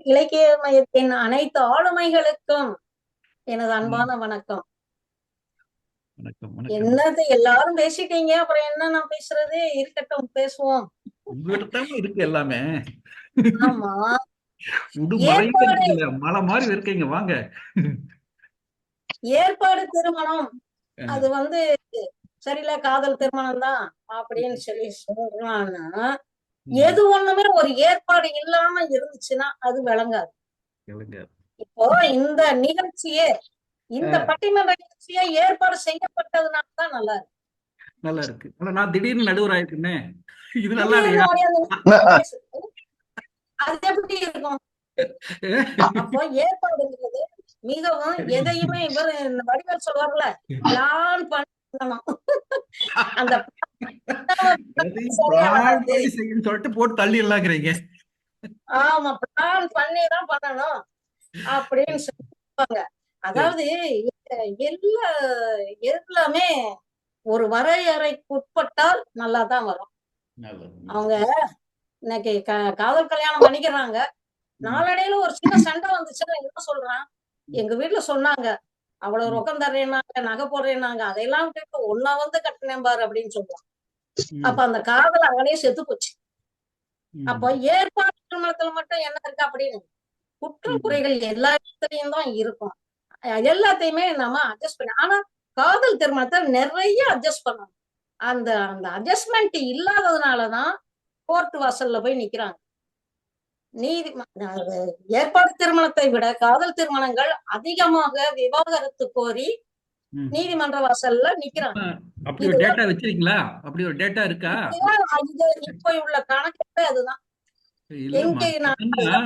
இலக்கிய மையத்தின் அனைத்து ஆளுமைகளுக்கும் எனது ம். அன்பான வணக்கம். வணக்கம், வணக்கம். என்னது எல்லாரும் பேசிட்டீங்க, அப்புறம் என்ன நான் பேசுறது? இருக்கட்டும், பேசுவோம். உங்ககிட்ட தான் இருக்கு எல்லாமே. ஆமா. உடு மழையும் ஏற்பாடு இருக்குல்ல, மலை மாதிரி இருக்கீங்க, வாங்க. ஏற்பாடு திருமணம் அது அஹ், வந்து சரியில்ல, காதல் திருமணம் தான் அப்படின்னு சொல்லி சொல்றான்னா, ம், எது ஒண்ணுமே ஒரு ஏற்பாடு இல்லாம இருந்துச்சுன்னா அது விளங்காது. கேளுங்க. இப்போ இந்த நிகழ்ச்சியே, இந்த அஹ், பட்டிமன்ற நிகழ்ச்சியே ஏற்பாடு செய்யப்பட்டதுனால தான் நல்லா இருக்கு. நல்லா இருக்கு. ஆனா நான் திடீர்னு நடுவர் ஆயிருக்குன்னே, இது நல்லா திடீர்னு இல்லையா? ஓடியாந்து ந- பேசு, அது எப்படி இருக்கும்? அப்போ அஹ், ஏற்பாடுங்கிறது மிகவும் எதையுமே இவர் இந்த வடிவேல் சொல்வார்ல, பிளான் பண்ணணும். அந்த எதையும் சரியா பிளான் வராது. பண்ணி செய்யணும்னு சொல்லிட்டு போட்டு தள்ளி இல்லாங்கிறீங்க. ஆமா, பிளான் பண்ணி தான் பண்ணணும் அப்படின்னு சொல்லுவாங்க. சரி. அதாவது எல்லா எல்லாமே ஒரு வரையறைக்கு உட்பட்டால் நல்லா தான் வரும். நல்லது, அவங்க நல்லது. இன்னைக்கு காதல் கல்யாணம் பண்ணிக்கிறாங்க. ம், நாளடைவுல ஒரு சின்ன சண்டை வந்துச்சுன்னா என்ன சொல்றான்? எங்க வீட்டுல சொன்னாங்க, அவ்வளவு ம், ரொக்கம் தர்றேன்னாங்க, நகை போடுறேன்னாங்க, அதையெல்லாம் கேட்டு உன்னை வந்து கட்டினேன் பாரு அப்படின்னு சொல்லுவான். அப்ப ம், அந்த காதல் அங்கனே செத்து போச்சு. அப்போ ம், ஏற்பாடு திருமணத்துல மட்டும் என்ன இருக்கு அப்படின்னு குற்றம் ம். குறைகள் எல்லா இடத்துலயும் தான் இருக்கும். எல்லாத்தையுமே நம்ம அட்ஜஸ்ட் பண்ண, ஆனா காதல் திருமணத்தை நிறைய அட்ஜஸ்ட் பண்ணணும். அந்த அந்த அட்ஜஸ்ட்மெண்ட் இல்லாததுனாலதான் கோர்ட் வாசல்ல போய் நிக்கிறாங்க. நீதி ஏற்பாடு திருமணத்தை விட காதல் திருமணங்கள் அதிகமாக விவாகரத்து கோரி ம். நீதிமன்ற வாசல்ல நிக்கிறாங்க. அப்படி ஒரு இதுதான் டேட்டா வச்சிருக்கீங்களா? அப்படி ஒரு டேட்டா இருக்கா? இப்ப உள்ள கணக்கு அதுதான். இல்லம்மா, எங்க நான் என்னன்னா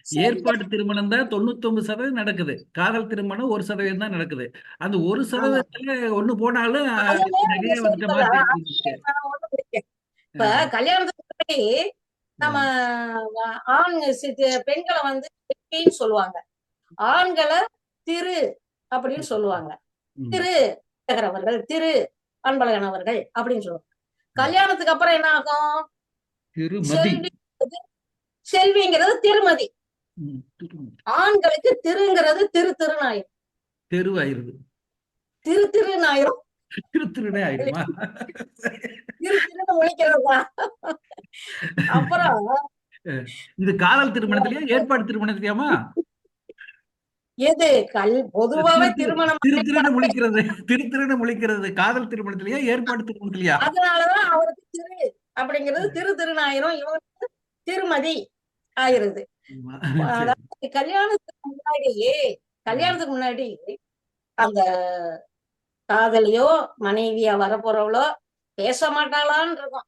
சரி, ஏற்பாடு திருமணம் தான் 99% நடக்குது. காதல் திருமணம் 1% தான் நடக்குது. அந்த ஒரு ஆமா, சதவீதத்துல ஒண்ணு போனாலும் அதுமே நீங்க நகையே சரி வந்துட்ட சொல்லலாம். மாதிரி தெரிஞ்சுச்சு. நான் ஒண்ணும் இருக்கேன். இப்ப கல்யாணத்துக்கு முன்னாடி நம்ம ஆண் பெண்களை வந்து பெட்டின்னு சொல்லுவாங்க, ஆண்களை திரு அப்படின்னு சொல்லுவாங்க. திரு சேகர் அவர்கள், திரு அன்பழகன் அவர்கள் அப்படின்னு சொல்லுவாங்க. கல்யாணத்துக்கு அப்புறம் என்ன ஆகும்? திருமதி. செல்வி, செல்விங்கிறது திருமதி. ஆண்களுக்கு திருங்கிறது திரு திருநாயிரம். தெருவாயிருது. திரு திருநாயிரம். திரு திருனே ஆயிடுமா? திரு திருன்னு முடிக்கிறதா? அப்புறம் இது காதல் திருமணத்திலயா ஏற்பாடு திருமணத்திலயாமா? எது பொதுவாவே திரு திரு திருமணம் திரு திருன்னு முழிக்கிறது. திரு திருன்னு முழிக்கிறது காதல் திருமணத்திலயா ஏற்பாடு திருமணத்திலயா? அதனாலதான் அவருக்கு திரு அப்படிங்கிறது திரு திருநாயிரம், இவங்க திருமதி ஆயிருது. ஆமா. சரி. அதாவது கல்யாணத்துக்கு முன்னாடி, கல்யாணத்துக்கு முன்னாடி அந்த காதலியோ மனைவியா வரப்போறவளோ பேச மாட்டாளான்னு இருக்கும்.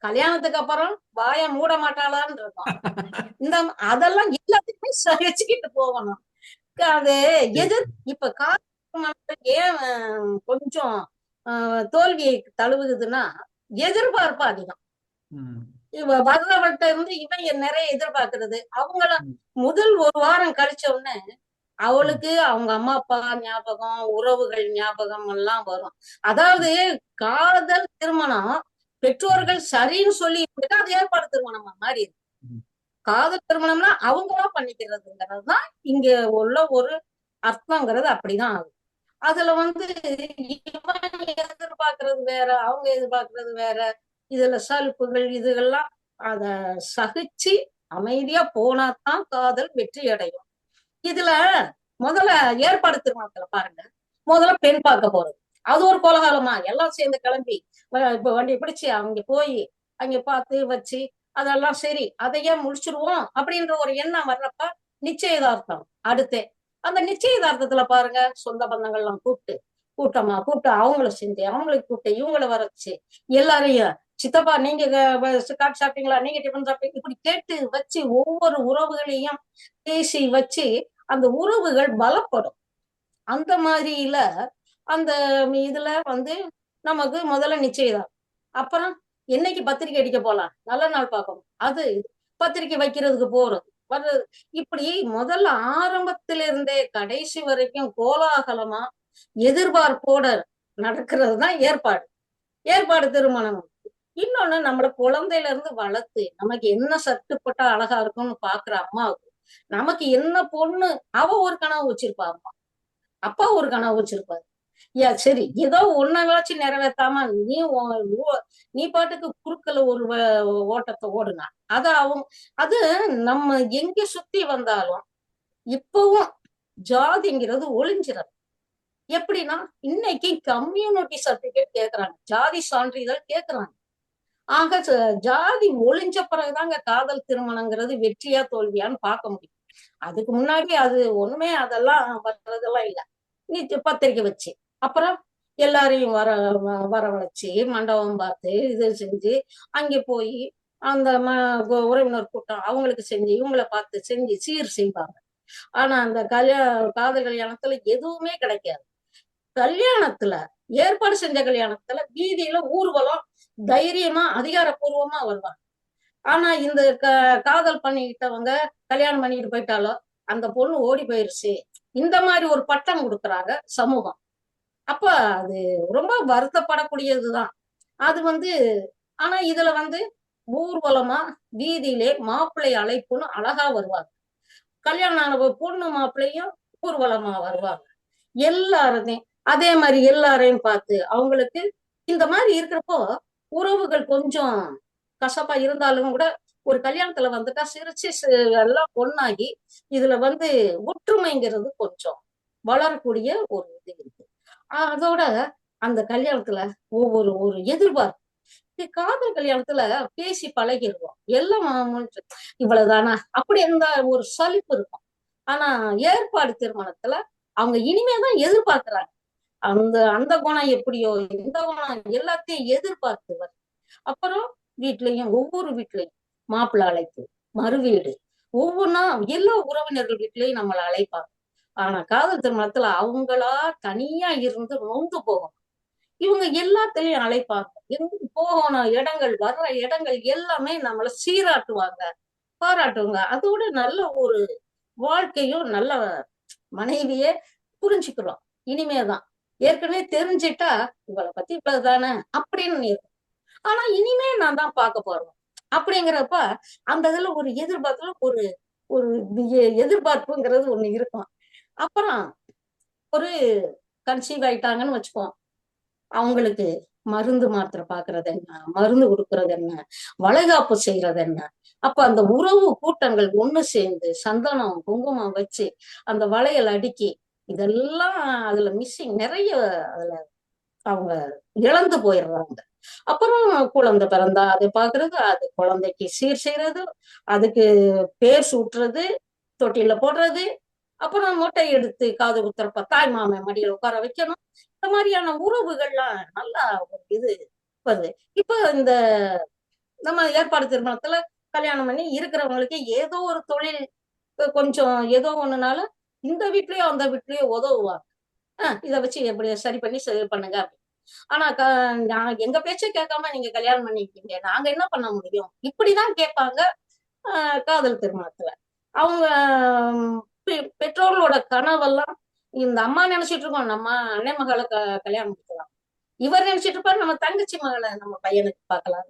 கல்யாணத்துக்கு அப்புறம் வாய மூட மாட்டாளான்னு இருக்கும். இந்த அதெல்லாம் எல்லாத்தையுமே சகிச்சுக்கிட்டு போகணும். அது எதிர் இப்ப காதல் ஏன் கொஞ்சம் தோல்வியை தழுவுதுன்னா, எதிர்பார்ப்பு அதிகம். ம். இவ வர்றவள்கிட்ட இருந்து இவன் நிறைய எதிர்பார்க்கறது. அவங்கள ம். முதல் ஒரு வாரம் கழிச்ச உடனே ம். அவளுக்கு அவங்க அம்மா அப்பா ஞாபகம், உறவுகள் ஞாபகம் எல்லாம் வரும். அதாவது காதல் திருமணம் பெற்றோர்கள் சரின்னு சொல்லி அது ஏற்பாடு திருமணமா மாறி இருக்கு. ம். காதல் திருமணம்னா அவங்களா பண்ணிக்கிறதுங்கிறது தான் இங்க உள்ள ஒரு அர்த்தங்கிறது அப்படிதான் ஆகுது. அதுல வந்து இவன் எதிர்பார்க்கறது வேற, அவங்க எதிர்பார்க்கறது வேற. இதுல சலுப்புகள் இதுகள்லாம் அத சகிச்சு அமைதியா போனாதான் காதல் வெற்றி அடையும். இதுல முதல்ல ஏற்பாடு திருமணத்துல பாருங்க, முதல்ல பெண் பார்க்க போறது அது ஒரு கோலாகலமா எல்லாம் சேர்ந்து கிளம்பி இப்ப வண்டி பிடிச்சு அங்க போய் அங்க பார்த்து வச்சு அதெல்லாம் சரி அதையே முடிச்சிருவோம் அப்படின்ற ஒரு எண்ணம் வர்றப்ப நிச்சயதார்த்தம் அடுத்து. அந்த நிச்சயதார்த்தத்துல பாருங்க, சொந்த பந்தங்கள்லாம் கூப்பிட்டு கூப்பிட்டு அவங்கள செஞ்சு அவங்களுக்கு கூப்பிட்டு இவங்களை வரைச்சு எல்லாரையும், சித்தப்பா நீங்க காப்பி சாப்பிட்டீங்களா, நீங்க டிஃபன் சாப்பிட்டீங்க, இப்படி கேட்டு வச்சு ஒவ்வொரு உறவுகளையும் பேசி வச்சு அந்த உறவுகள் பலப்படும். அந்த மாதிரியில அந்த இதுல வந்து நமக்கு முதல்ல நிச்சயதான். அப்புறம் என்னைக்கு பத்திரிக்கை அடிக்க போலாம், நல்ல நாள் பார்க்கணும், அது பத்திரிக்கை வைக்கிறதுக்கு போறது வர்றது, இப்படி முதல்ல ஆரம்பத்தில இருந்தே கடைசி வரைக்கும் கோலாகலமா எதிர்பார்ப்போட நடக்கிறது தான் ஏற்பாடு. ஏற்பாடு திருமணம். இன்னொன்னு நம்மள குழந்தையில இருந்து வளர்த்து நமக்கு என்ன சட்டுப்பட்டா அழகா இருக்கும்னு பாக்குற அம்மாவுக்கு நமக்கு என்ன பொண்ணு, அவ ஒரு கனவு வச்சிருப்பா, அம்மா அப்பா ஒரு கனவு வச்சிருப்பாரு. சரி ஏதோ ஒன்னவாச்சும் நிறைவேத்தாம நீ பாட்டுக்கு குறுக்கல ஒரு ஓட்டத்தை ஓடுனா அத அவங்க அது நம்ம எங்க சுத்தி வந்தாலும் இப்பவும் ஜாதிங்கிறது ஒளிஞ்சிடும். எப்படின்னா இன்னைக்கு கம்யூனிட்டி சர்டிபிகேட் கேக்குறாங்க, ஜாதி சான்றிதழ் கேக்குறாங்க. ஆக ஜாதி ஒளிஞ்ச பிறகுதாங்க காதல் திருமணங்கிறது வெற்றியா தோல்வியான்னு பார்க்க முடியும். அதுக்கு முன்னாடி அது ஒண்ணுமே அதெல்லாம் வர்றதெல்லாம் இல்ல. நீ பத்திரிக்கை வச்சு அப்புறம் எல்லாரையும் வரவழைச்சு மண்டபம் பார்த்து இது செஞ்சு அங்கே போய் அந்த உறவினர் கூட்டம் அவங்களுக்கு செஞ்சு இவங்களை பார்த்து செஞ்சு சீர் செய்வாங்க. ஆனா அந்த காதல் கல்யாணத்துல எதுவுமே கிடைக்காது. கல்யாணத்துல ஏற்பாடு செஞ்ச கல்யாணத்துல வீதியில ஊர்வலம் தைரியமா அதிகாரப்பூர்வமா வருவாங்க. ஆனா இந்த காதல் பண்ணிக்கிட்டவங்க கல்யாணம் பண்ணிக்கிட்டு போயிட்டாலோ அந்த பொண்ணு ஓடி போயிருச்சு, இந்த மாதிரி ஒரு பட்டம் கொடுக்குறாங்க சமூகம். அப்ப அது ரொம்ப வருத்தப்படக்கூடியதுதான். அது ஆனா இதுல ஊர்வலமா வீதியிலே மாப்பிள்ளை அழைப்புன்னு அழகா வருவாங்க. கல்யாணம் ஆன பொண்ணு மாப்பிள்ளையும் ஊர்வலமா வருவாங்க. எல்லாருமே அதே மாதிரி எல்லாரையும் பார்த்து அவங்களுக்கு இந்த மாதிரி இருக்கிறப்போ உறவுகள் கொஞ்சம் கசப்பா இருந்தாலும் கூட ஒரு கல்யாணத்துல வந்துட்டா சிரிச்சு எல்லாம் ஒண்ணாகி இதுல ஒற்றுமைங்கிறது கொஞ்சம் வளரக்கூடிய ஒரு இது இருக்கு. அதோட அந்த கல்யாணத்துல ஒவ்வொரு ஒரு எதிர்பார்ப்பு காதல் கல்யாணத்துல பேசி பழகிடுவோம் எல்லாம் இவ்வளவுதானா அப்படி இருந்த ஒரு சலிப்பு இருக்கும். ஆனா ஏற்பாடு திருமணத்துல அவங்க இனிமேதான் எதிர்பார்க்கிறாங்க. அந்த அந்த குணம் எப்படியோ இந்த குணம் எல்லாத்தையும் எதிர்பார்த்து அப்புறம் வீட்லயும் ஒவ்வொரு வீட்லயும் மாப்பிள்ளை அழைப்பு, மறு வீடு, ஒவ்வொன்னா எல்லா உறவினர்கள் வீட்லயும் நம்மளை அழைப்பாங்க. ஆனா காதல் திருமணத்துல அவங்களா தனியா இருந்து நொந்து போகும். இவங்க எல்லாத்துலயும் அழைப்பாங்க. எங்க போகணும் இடங்கள் வர்ற இடங்கள் எல்லாமே நம்மள சீராட்டுவாங்க, பாராட்டுவாங்க. அதோட நல்ல ஒரு வாழ்க்கையும் நல்ல மனைவியே புரிஞ்சுக்கிறோம். இனிமேதான் ஏற்கனவே தெரிஞ்சிட்டா இவளை பத்தி இவ்வளவுதானே அப்படின்னு இருக்கும். ஆனா இனிமே நான் தான் பார்க்க போறோம் அப்படிங்கிறப்ப அந்த இதுல ஒரு எதிர்பார்ப்புல ஒரு ஒரு எதிர்பார்ப்புங்கிறது ஒண்ணு இருக்கும். அப்புறம் ஒரு கன்சீவ் ஆயிட்டாங்கன்னு வச்சுப்போம், அவங்களுக்கு மருந்து மாத்திரை பாக்குறது என்ன, மருந்து கொடுக்கறது என்ன, வளைகாப்பு செய்யறது என்ன. அப்ப அந்த உறவு கூட்டங்கள் ஒண்ணு சேர்ந்து சந்தனம் குங்குமம் வச்சு அந்த வளையல் அடுக்கி இதெல்லாம் அதுல மிஸ்ஸிங் நிறைய அதுல அவங்க இழந்து போயிடுறாங்க. அப்புறம் குழந்தை பிறந்தா அதை பாக்குறது, அது குழந்தைக்கு சீர் செய்யறது, அதுக்கு பேர் சூட்டுறது, தொட்டில போடுறது, அப்புறம் மொட்டை எடுத்து காது குத்துறப்ப தாய் மாமன் மடியில உட்கார வைக்கணும். இந்த மாதிரியான உறவுகள்லாம் நல்லா ஒரு இது வருது. இப்ப இந்த நம்ம ஏற்பாடு திருமணத்துல கல்யாணம் பண்ணி இருக்கிறவங்களுக்கு ஏதோ ஒரு தொழில் கொஞ்சம் ஏதோ ஒண்ணுனால இந்த வீட்லயோ அந்த வீட்லயோ உதவுவாங்க. இதை வச்சு எப்படி சரி பண்ணி சரி பண்ணுங்க. ஆனா நான் எங்க பேச்சை கேட்காம நீங்க கல்யாணம் பண்ணிக்கிட்டீங்க, நாங்க என்ன பண்ண முடியும், இப்படிதான் கேட்பாங்க. காதல் திருமணத்துல அவங்க பெற்றோர்களோட கனவெல்லாம் இந்த அம்மா நினைச்சிட்டு இருக்கோம் நம்ம அண்ணன் மகளை கல்யாணம் பண்ணிக்கலாம், இவர் நினைச்சிட்டு இருப்பாரு நம்ம தங்கச்சி மகளை நம்ம பையனுக்கு பார்க்கலாம்.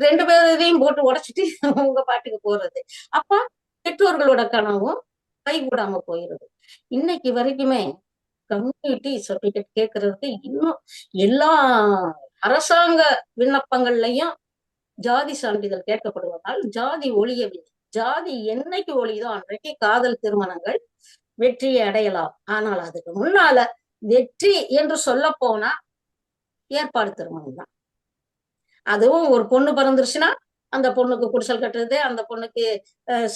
ரெண்டு பேரையும் போட்டு உடைச்சிட்டு உங்க பாட்டுக்கு போறது. அப்ப பெற்றோர்களோட கனவும் கைகூடாம போயிருது. இன்னைக்கு வரைக்குமே கம்யூனிட்டி சர்டிபிகேட் கேட்கறதுக்கு இன்னும் எல்லா அரசாங்க விண்ணப்பங்கள்லயும் ஜாதி சான்றிதழ் கேட்கப்படுவதால் ஜாதி ஒழியவில்லை. ஜாதி என்னைக்கு ஒழியுதோ அன்றைக்கு காதல் திருமணங்கள் வெற்றியை அடையலாம். ஆனால் அதுக்கு முன்னால வெற்றி என்று சொல்ல போனா ஏற்பாடு திருமணம் தான். அதுவும் ஒரு பொண்ணு பிறந்துருச்சுன்னா அந்த பொண்ணுக்கு குடிசல் கட்டுறது, அந்த பொண்ணுக்கு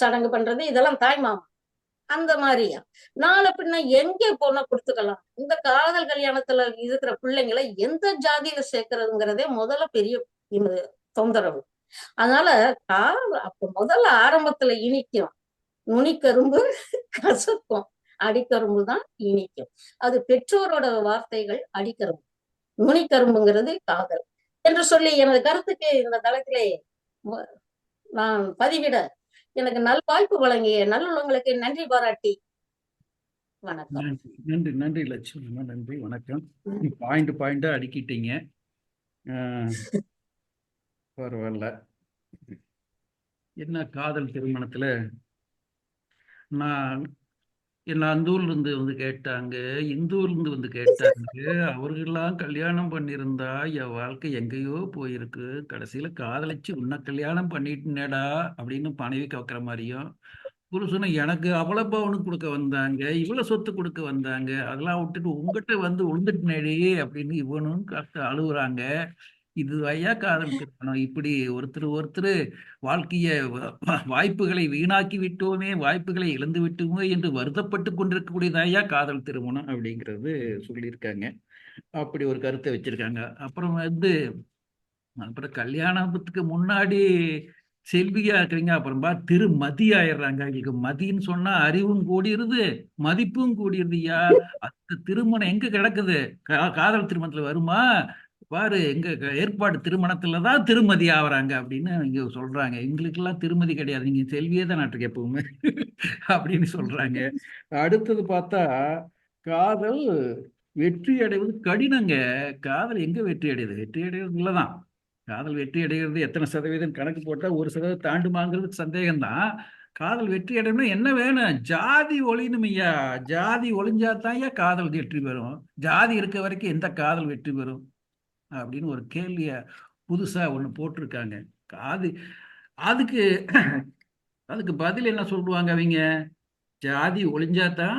சடங்கு பண்றது, இதெல்லாம் தாய் மாமா. அந்த மாதிரியா நாளை பின்ன எங்க பொண்ணை கொடுத்துக்கலாம். இந்த காதல் கல்யாணத்துல இருக்கிற பிள்ளைங்களை எந்த ஜாதியில சேர்க்கறதுங்கிறதே முதல்ல பெரிய தொந்தரவு. அதனால அப்ப முதல்ல ஆரம்பத்துல இனிக்கும் நுனிக்கரும்பு, கசக்கும் அடிக்கரும்பு தான் இனிக்கும். அது பெற்றோரோட வார்த்தைகள். அடிக்கரும்பு, நுனிக்கரும்புங்கிறது காதல் என்று சொல்லி எனது கருத்துக்கு இந்த தளத்திலே நான் பதிவிட எனக்கு நல்வாய்ப்பு வழங்கிய நல்லுள்ளங்களுக்கு நன்றி பாராட்டி வணக்கம். நன்றி நன்றி லட்சுமி, நன்றி வணக்கம். பாயிண்டா அடிக்கிட்டீங்க, பரவாயில்ல. என்ன காதல் திருமணத்துல நான் என்ன அந்த ஊர்ல இருந்து வந்து கேட்டாங்க, இந்த ஊர்ல இருந்து வந்து கேட்டாங்க. அவர்களெல்லாம் கல்யாணம் பண்ணியிருந்தா என் வாழ்க்கை எங்கேயோ போயிருக்கு. கடைசியில காதலிச்சு உன்னை கல்யாணம் பண்ணிட்டுனேடா அப்படின்னு மனைவி கேட்கிற மாதிரியும், புருஷனை எனக்கு அவ்வளவு பவுனு கொடுக்க வந்தாங்க, இவ்வளவு சொத்து கொடுக்க வந்தாங்க, அதெல்லாம் விட்டுட்டு உங்ககிட்ட வந்து விழுந்துட்டுனேடி அப்படின்னு இவனும் கத்த அழுகுறாங்க. இது ஐயா காதல் திருமணம். இப்படி ஒருத்தர் ஒருத்தர் வாழ்க்கைய வாய்ப்புகளை வீணாக்கி விட்டோமே, வாய்ப்புகளை இழந்து விட்டோமே என்று வருத்தப்பட்டு கொண்டிருக்கக்கூடியதாயா காதல் திருமணம் அப்படிங்கிறது சொல்லியிருக்காங்க. அப்படி ஒரு கருத்தை வச்சிருக்காங்க. அப்புறம் கல்யாணத்துக்கு முன்னாடி செல்வியா இருக்கிறீங்க, அப்புறமா திருமதி ஆயிடுறாங்க. அவங்களுக்கு மதின்னு சொன்னா அறிவும் கூடிருது, மதிப்பும் கூடிருதுயா. அந்த திருமணம் எங்க கிடக்குது? காதல் திருமணத்துல வருமா? பாரு, எங்க ஏற்பாடு திருமணத்துலதான் திருமதி ஆவறாங்க அப்படின்னு இங்க சொல்றாங்க. எங்களுக்கெல்லாம் திருமதி கிடையாது, நீங்க செல்வியே தான் நாட்டுக்கு எப்பவுமே அப்படின்னு சொல்றாங்க. அடுத்தது பார்த்தா, காதல் வெற்றி அடைவது கடினங்க. காதல் எங்க வெற்றி அடையுது? வெற்றி அடைவது இல்லதான். காதல் வெற்றி அடைகிறது எத்தனை சதவீதம் கணக்கு போட்டா 1% தாண்டுமாங்கிறது சந்தேகம்தான். காதல் வெற்றி அடையணும்னா என்ன வேணும்? ஜாதி ஒழியணும் ஐயா. ஜாதி ஒழிஞ்சாதான் ஐயா காதல் வெற்றி பெறும். ஜாதி இருக்க வரைக்கும் எந்த காதல் வெற்றி பெறும் அப்படின்னு ஒரு கேள்விய புதுசா ஒண்ணு போட்டிருக்காங்க. அது அதுக்கு அதுக்கு பதில் என்ன சொல்லுவாங்க அவங்க? ஜாதி ஒழிஞ்சாதான்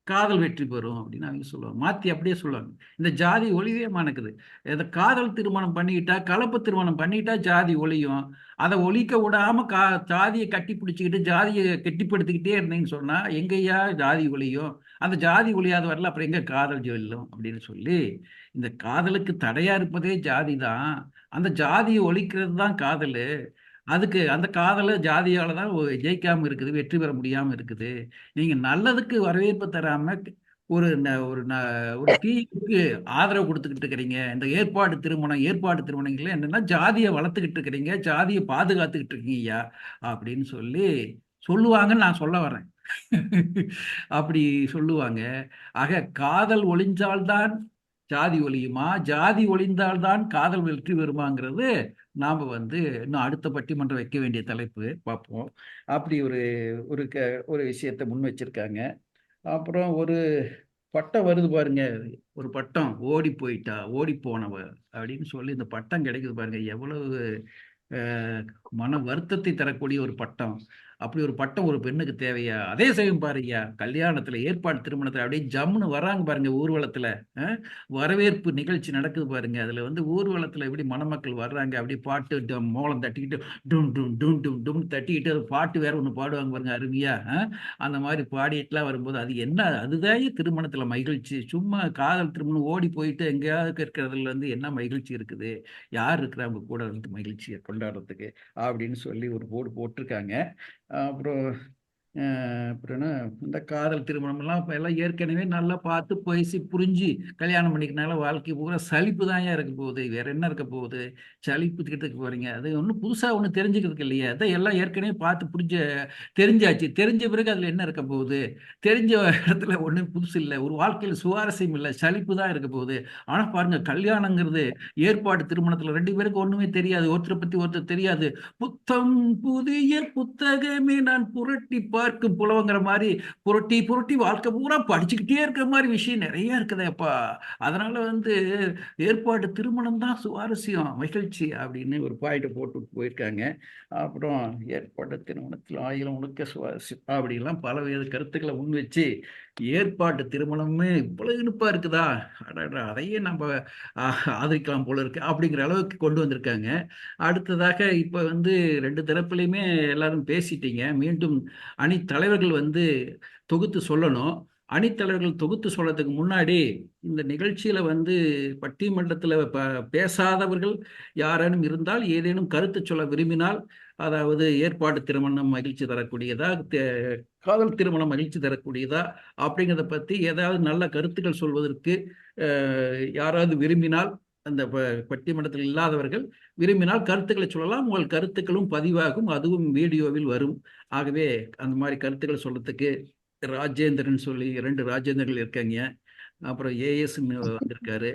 காதல் வெற்றி பெறும் அப்படின்னு அவங்க சொல்லுவாங்க. மாத்தி அப்படியே சொல்லுவாங்க. இந்த ஜாதி ஒழிவே மணக்குது. இதை காதல் திருமணம் பண்ணிக்கிட்டா, கலப்பு திருமணம் பண்ணிட்டா ஜாதி ஒழியும். அதை ஒழிக்க விடாம ஜாதியை கட்டி பிடிச்சிக்கிட்டு ஜாதியை கெட்டிப்படுத்திக்கிட்டே இருந்தீங்கன்னு சொன்னா எங்கய்யா ஜாதி ஒழியும்? அந்த ஜாதி ஒழியாத வரல அப்புறம் எங்க காதல் ஜொல்லும் அப்படின்னு சொல்லி, இந்த காதலுக்கு தடையா இருப்பதே ஜாதி தான். அந்த ஜாதியை ஒழிக்கிறது தான் காதல். அதுக்கு அந்த காதல ஜாதியால தான் ஜெயிக்காம இருக்குது, வெற்றி பெற முடியாம இருக்குது. நீங்க நல்லதுக்கு வரவேற்பு தராம ஒரு தீக்கு ஆதரவு கொடுத்துக்கிட்டு இருக்கிறீங்க. இந்த ஏற்பாடு திருமணங்கள்ல என்னன்னா ஜாதியை வளர்த்துக்கிட்டு இருக்கிறீங்க, ஜாதியை பாதுகாத்துக்கிட்டு இருக்கீங்க ஐயா அப்படின்னு சொல்லி சொல்லுவாங்கன்னு நான் சொல்ல வரேன். அப்படி சொல்லுவாங்க. ஆக காதல் ஒளிஞ்சால்தான் ஜாதி ஒழியுமா, ஜாதி ஒளிந்தால்தான் காதல் வெற்றி பெறுமாங்கிறது நாம இன்னும் அடுத்த பட்டிமன்றம் வைக்க வேண்டிய தலைப்பு பார்ப்போம். அப்படி ஒரு ஒரு ஒரு விஷயத்தை முன் வச்சிருக்காங்க. அப்புறம் ஒரு பட்டம் வருது பாருங்க. ஒரு பட்டம் ஓடி போயிட்டா, ஓடி போனவ அப்படின்னு சொல்லி இந்த பட்டம் கிடைக்குது பாருங்க. எவ்வளவு அஹ், மன வருத்தத்தை தரக்கூடிய ஒரு பட்டம். அப்படி ஒரு பட்டம் ஒரு பெண்ணுக்கு தேவையா? அதே சமயம் பாருங்க, கல்யாணத்துல ஏற்பாடு திருமணத்துல அப்படியே ஜம்முன்னு வராங்க பாருங்க ஊர்வலத்துல. வரவேற்பு நிகழ்ச்சி நடக்குது பாருங்க. அதுல ஊர்வலத்துல எப்படி மணமக்கள் வர்றாங்க, அப்படியே பாட்டு மோளம் தட்டிக்கிட்டு டும் டும் டும் டும் டும் தட்டிக்கிட்டு அது பாட்டு வேற ஒண்ணு பாடுவாங்க பாருங்க அருமையா. அந்த மாதிரி பாடிட்டுலாம் வரும்போது அது என்ன, அதுதான் திருமணத்துல மகிழ்ச்சி. சும்மா காதல் திருமணம் ஓடி போயிட்டு எங்கேயாவது இருக்கிறதுல என்ன மகிழ்ச்சி இருக்குது? யார் இருக்கிறாங்க கூட இருந்து மகிழ்ச்சியை கொண்டாடுறதுக்கு அப்படின்னு சொல்லி ஒரு போர்டு போட்டிருக்காங்க. அப்புறம் அப்புறம் என்ன, இந்த காதல் திருமணம் எல்லாம் இப்ப எல்லாம் ஏற்கனவே நல்லா பார்த்து பேசி புரிஞ்சு கல்யாணம் பண்ணிக்கனால வாழ்க்கை பூரா சலிப்பு தான் இருக்க போகுது. வேற என்ன இருக்க போகுது? சலிப்பு கிட்டக்கு போறீங்க. அது ஒன்றும் புதுசா ஒன்றும் தெரிஞ்சுக்கிறதுக்கு இல்லையா? அதான் எல்லாம் ஏற்கனவே பார்த்து தெரிஞ்சாச்சு. தெரிஞ்ச பிறகு அதுல என்ன இருக்க போகுது? தெரிஞ்ச இடத்துல ஒண்ணும் புதுசு இல்லை. ஒரு வாழ்க்கையில சுவாரஸ்யம் இல்லை, சலிப்பு தான் இருக்க போகுது. ஆனா பாருங்க, கல்யாணங்கிறது ஏற்பாடு திருமணத்துல ரெண்டு பேருக்கு ஒண்ணுமே தெரியாது, ஒருத்தரை பத்தி ஒருத்தர் தெரியாது. புத்தம் புதிய புத்தகமே நான் புரட்டி பார்க்கும் புலவங்கிற மாதிரி புரட்டி புரட்டி வாழ்க்கை பூரா படிச்சுக்கிட்டே இருக்கிற மாதிரி விஷயம் நிறைய இருக்குதேப்பா. அதனால ஏற்பாடு திருமணம் தான் சுவாரஸ்யம், மகிழ்ச்சி அப்படின்னு ஒரு பாயிண்ட் போட்டு போயிருக்காங்க. அப்புறம் ஏற்பாடு திருமணத்தில் ஆயிரம் உனக்க சுவாரஸ்யம் அப்படிலாம் பலவித கருத்துக்களை முன் வச்சு ஏற்பாட்டு திருமணமே இவ்வளவு இனிப்பா இருக்குதா, அதையே நம்ம ஆதரிக்கலாம் போல இருக்கு அப்படிங்கிற அளவுக்கு கொண்டு வந்திருக்காங்க. அடுத்ததாக இப்ப ரெண்டு தரப்புலையுமே எல்லாரும் பேசிட்டீங்க. மீண்டும் அணி தலைவர்கள் தொகுத்து சொல்லணும். அணித்தலைவர்கள் தொகுத்து சொல்றதுக்கு முன்னாடி இந்த நிகழ்ச்சியில பட்டிமன்றத்துல பேசாதவர்கள் யாரேனும் இருந்தால், ஏதேனும் கருத்து சொல்ல விரும்பினால், அதாவது ஏற்பாடு திருமணம் மகிழ்ச்சி தரக்கூடியதா, காதல் திருமணம் மகிழ்ச்சி தரக்கூடியதா அப்படிங்கிறத பத்தி ஏதாவது நல்ல கருத்துக்கள் சொல்வதற்கு யாராவது விரும்பினால், அந்த பட்டிமன்றத்தில் இல்லாதவர்கள் விரும்பினால் கருத்துக்களை சொல்லலாம். உங்கள் கருத்துக்களும் பதிவாகும், அதுவும் வீடியோவில் வரும். ஆகவே அந்த மாதிரி கருத்துக்கள் சொல்றதுக்கு ராஜேந்திரன் சொல்லி 2 ராஜேந்திரர்கள் இருக்காங்க. அப்புறம் ஏஎஸ் வந்திருக்காரு.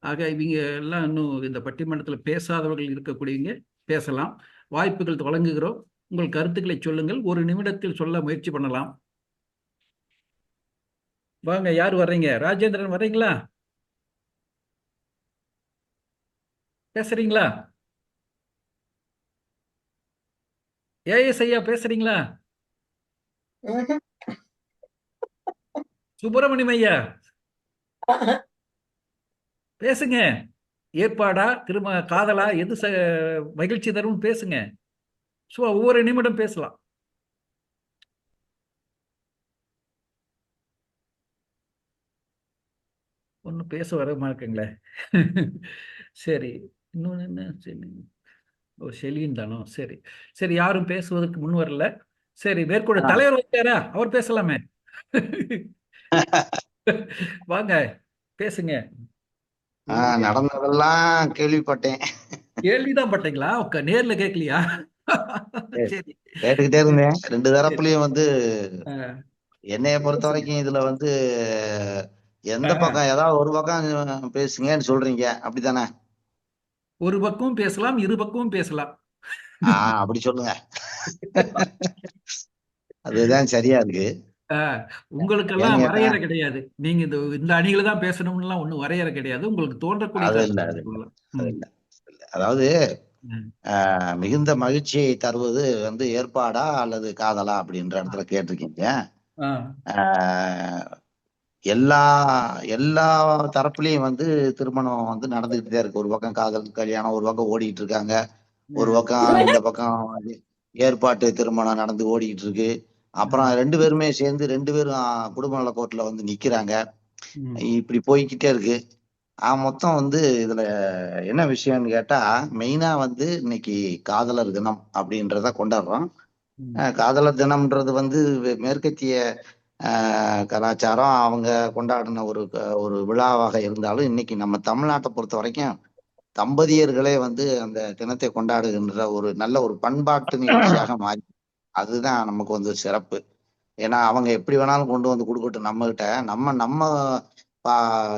ஆக இவங்க எல்லாம் இன்னும் இந்த பட்டிமன்றத்தில் பேசாதவர்கள் இருக்கக்கூடியவங்க பேசலாம். வாய்ப்புகள் வழங்குகிறோம். உங்கள் கருத்துக்களை சொல்லுங்கள். ஒரு நிமிடத்தில் சொல்ல முயற்சி பண்ணலாம். வாங்க, யார் வர்றீங்க? ராஜேந்திரன் வர்றீங்களா? பேசுறீங்களா? ஏஎஸ் ஐயா பேசுறீங்களா? சுப்பிரமணியம் ஐயா பேசுங்க. ஏற்பாடா காதலா எது மகிழ்ச்சி தரும் பேசுங்க. ஒவ்வொரு நிமிடம் பேசலாம். ஒன்றும் பேச வர மாட்டேங்களே. சரி. இன்னொன்னு என்ன? சரி. ஓ, ஷெலின் தானோ? சரி. சரி, யாரும் பேசுவதற்கு முன் வரல. சரி, மேற்கொண்டு ஆ, தலைவர் வைத்தாரா? அவர் பேசலாமே. வாங்க, பேசுங்க. நடந்ததெல்லாம் கேள்விப்பட்டேன். கேள்விதான் பட்டீங்களா? நேர்ல கேட்கலையா? சரி. கேட்டுக்கிட்டே இருந்தேன். ரெண்டு சரி. தரப்புலயும் வந்து ஆ, என்னைய பொறுத்த பேசுங்க. வரைக்கும் இதுல வந்து எந்த ஆ, பக்கம் ஏதாவது ஒரு பக்கம் பேசுங்கன்னு சொல்றீங்க, அப்படித்தானே? ஒரு பக்கமும் பேசலாம், இரு பக்கமும் பேசலாம். அப்படி சொல்லுங்க. அதுதான் சரியா இருக்கு. ஏன்னு உங்களுக்கெல்லாம் கேட்டா வரையறை கிடையாது. நீங்க இந்த இந்த அணிகளை தான் பேசணும்லாம் ஒன்றும் வரையறை கிடையாது. உங்களுக்கு தோன்றக்கூடிய அது இல்ல, அது கருத்து இல்ல, சொல்லலாம். அது ம். இல்ல. அதாவது ம். மிகுந்த மகிழ்ச்சியை தருவது வந்து ஏற்பாடா அல்லது காதலா அப்படின்ற இடத்துல கேட்டிருக்கீங்க. ஆ. ஆஹ் எல்லா எல்லா தரப்புலயும் வந்து திருமணம் வந்து நடந்துகிட்டு தான் இருக்கு. ஒரு பக்கம் காதல் கல்யாணம் ஒரு பக்கம் ஓடிட்டு இருக்காங்க. ஒரு ம். பக்கம் இந்த பக்கம் வந்து ஏற்பாட்டு திருமணம் நடந்து ஓடிட்டு இருக்கு. அப்புறம் ம். ரெண்டு பேருமே சேர்ந்து ரெண்டு பேரும் குடும்ப நல கோர்ட்ல வந்து நிக்கிறாங்க. ம். இப்படி போய்கிட்டே இருக்கு. மொத்தம் வந்து இதுல என்ன விஷயம்னு கேட்டா, மெயினா வந்து இன்னைக்கு காதலர் தினம் அப்படின்றத கொண்டாடுறோம். ம். காதலர் தினம்ன்றது வந்து மேற்கத்திய கலாச்சாரம் அவங்க கொண்டாடின ஒரு விழாவாக இருந்தாலும், இன்னைக்கு நம்ம தமிழ்நாட்டை பொறுத்த வரைக்கும் தம்பதியர்களே வந்து அந்த தினத்தை கொண்டாடுகின்ற ஒரு நல்ல ஒரு பண்பாட்டு நிகழ்ச்சியாக மாறி, அதுதான் நமக்கு வந்து சிறப்பு. ஏன்னா அவங்க எப்படி வேணாலும் கொண்டு வந்து கொடுக்கட்டும் நம்ம கிட்ட, நம்ம நம்ம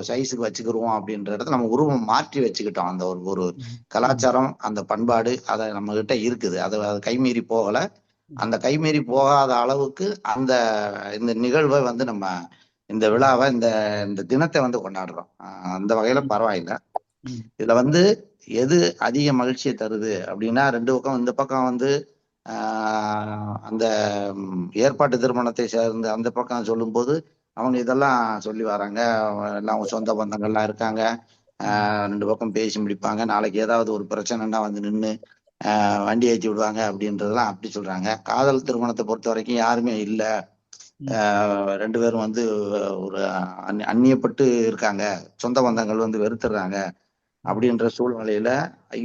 சைஸுக்கு வச்சுக்கிருவோம் அப்படின்ற இடத்துல நம்ம உருவம் மாற்றி வச்சுக்கிட்டோம். அந்த ஒரு ஒரு ம். ம். கலாச்சாரம், அந்த பண்பாடு அதை நம்ம கிட்ட இருக்குது. அது கைமீறி போகல. ம். அந்த கைமீறி போகாத அளவுக்கு அந்த இந்த நிகழ்வை வந்து நம்ம இந்த விழாவை இந்த இந்த தினத்தை வந்து கொண்டாடுறோம். அந்த வகையில ம். பரவாயில்லை. ம். இதுல வந்து எது அதிக மகிழ்ச்சியை தருது அப்படின்னா, ரெண்டு பக்கம் இந்த பக்கம் வந்து அந்த ஏற்பாட்டு திருமணத்தை சேர்ந்து அந்த பக்கம் சொல்லும்போது அவங்க இதெல்லாம் சொல்லி வராங்க. எல்லாம் அவங்க சொந்த பந்தங்கள்லாம் இருக்காங்க. ம். ரெண்டு பக்கம் பேசி முடிப்பாங்க. நாளைக்கு ஏதாவது ஒரு பிரச்சனைன்னா வந்து நின்று வண்டி ஏற்றி விடுவாங்க அப்படின்றதெல்லாம் அப்படி சொல்றாங்க. காதல் திருமணத்தை பொறுத்த வரைக்கும் யாருமே இல்லை. ம். ரெண்டு பேரும் வந்து ஒரு அந்நியப்பட்டு இருக்காங்க. சொந்த பந்தங்கள் வந்து வெறுத்துடுறாங்க. ம். அப்படின்ற சூழ்நிலையில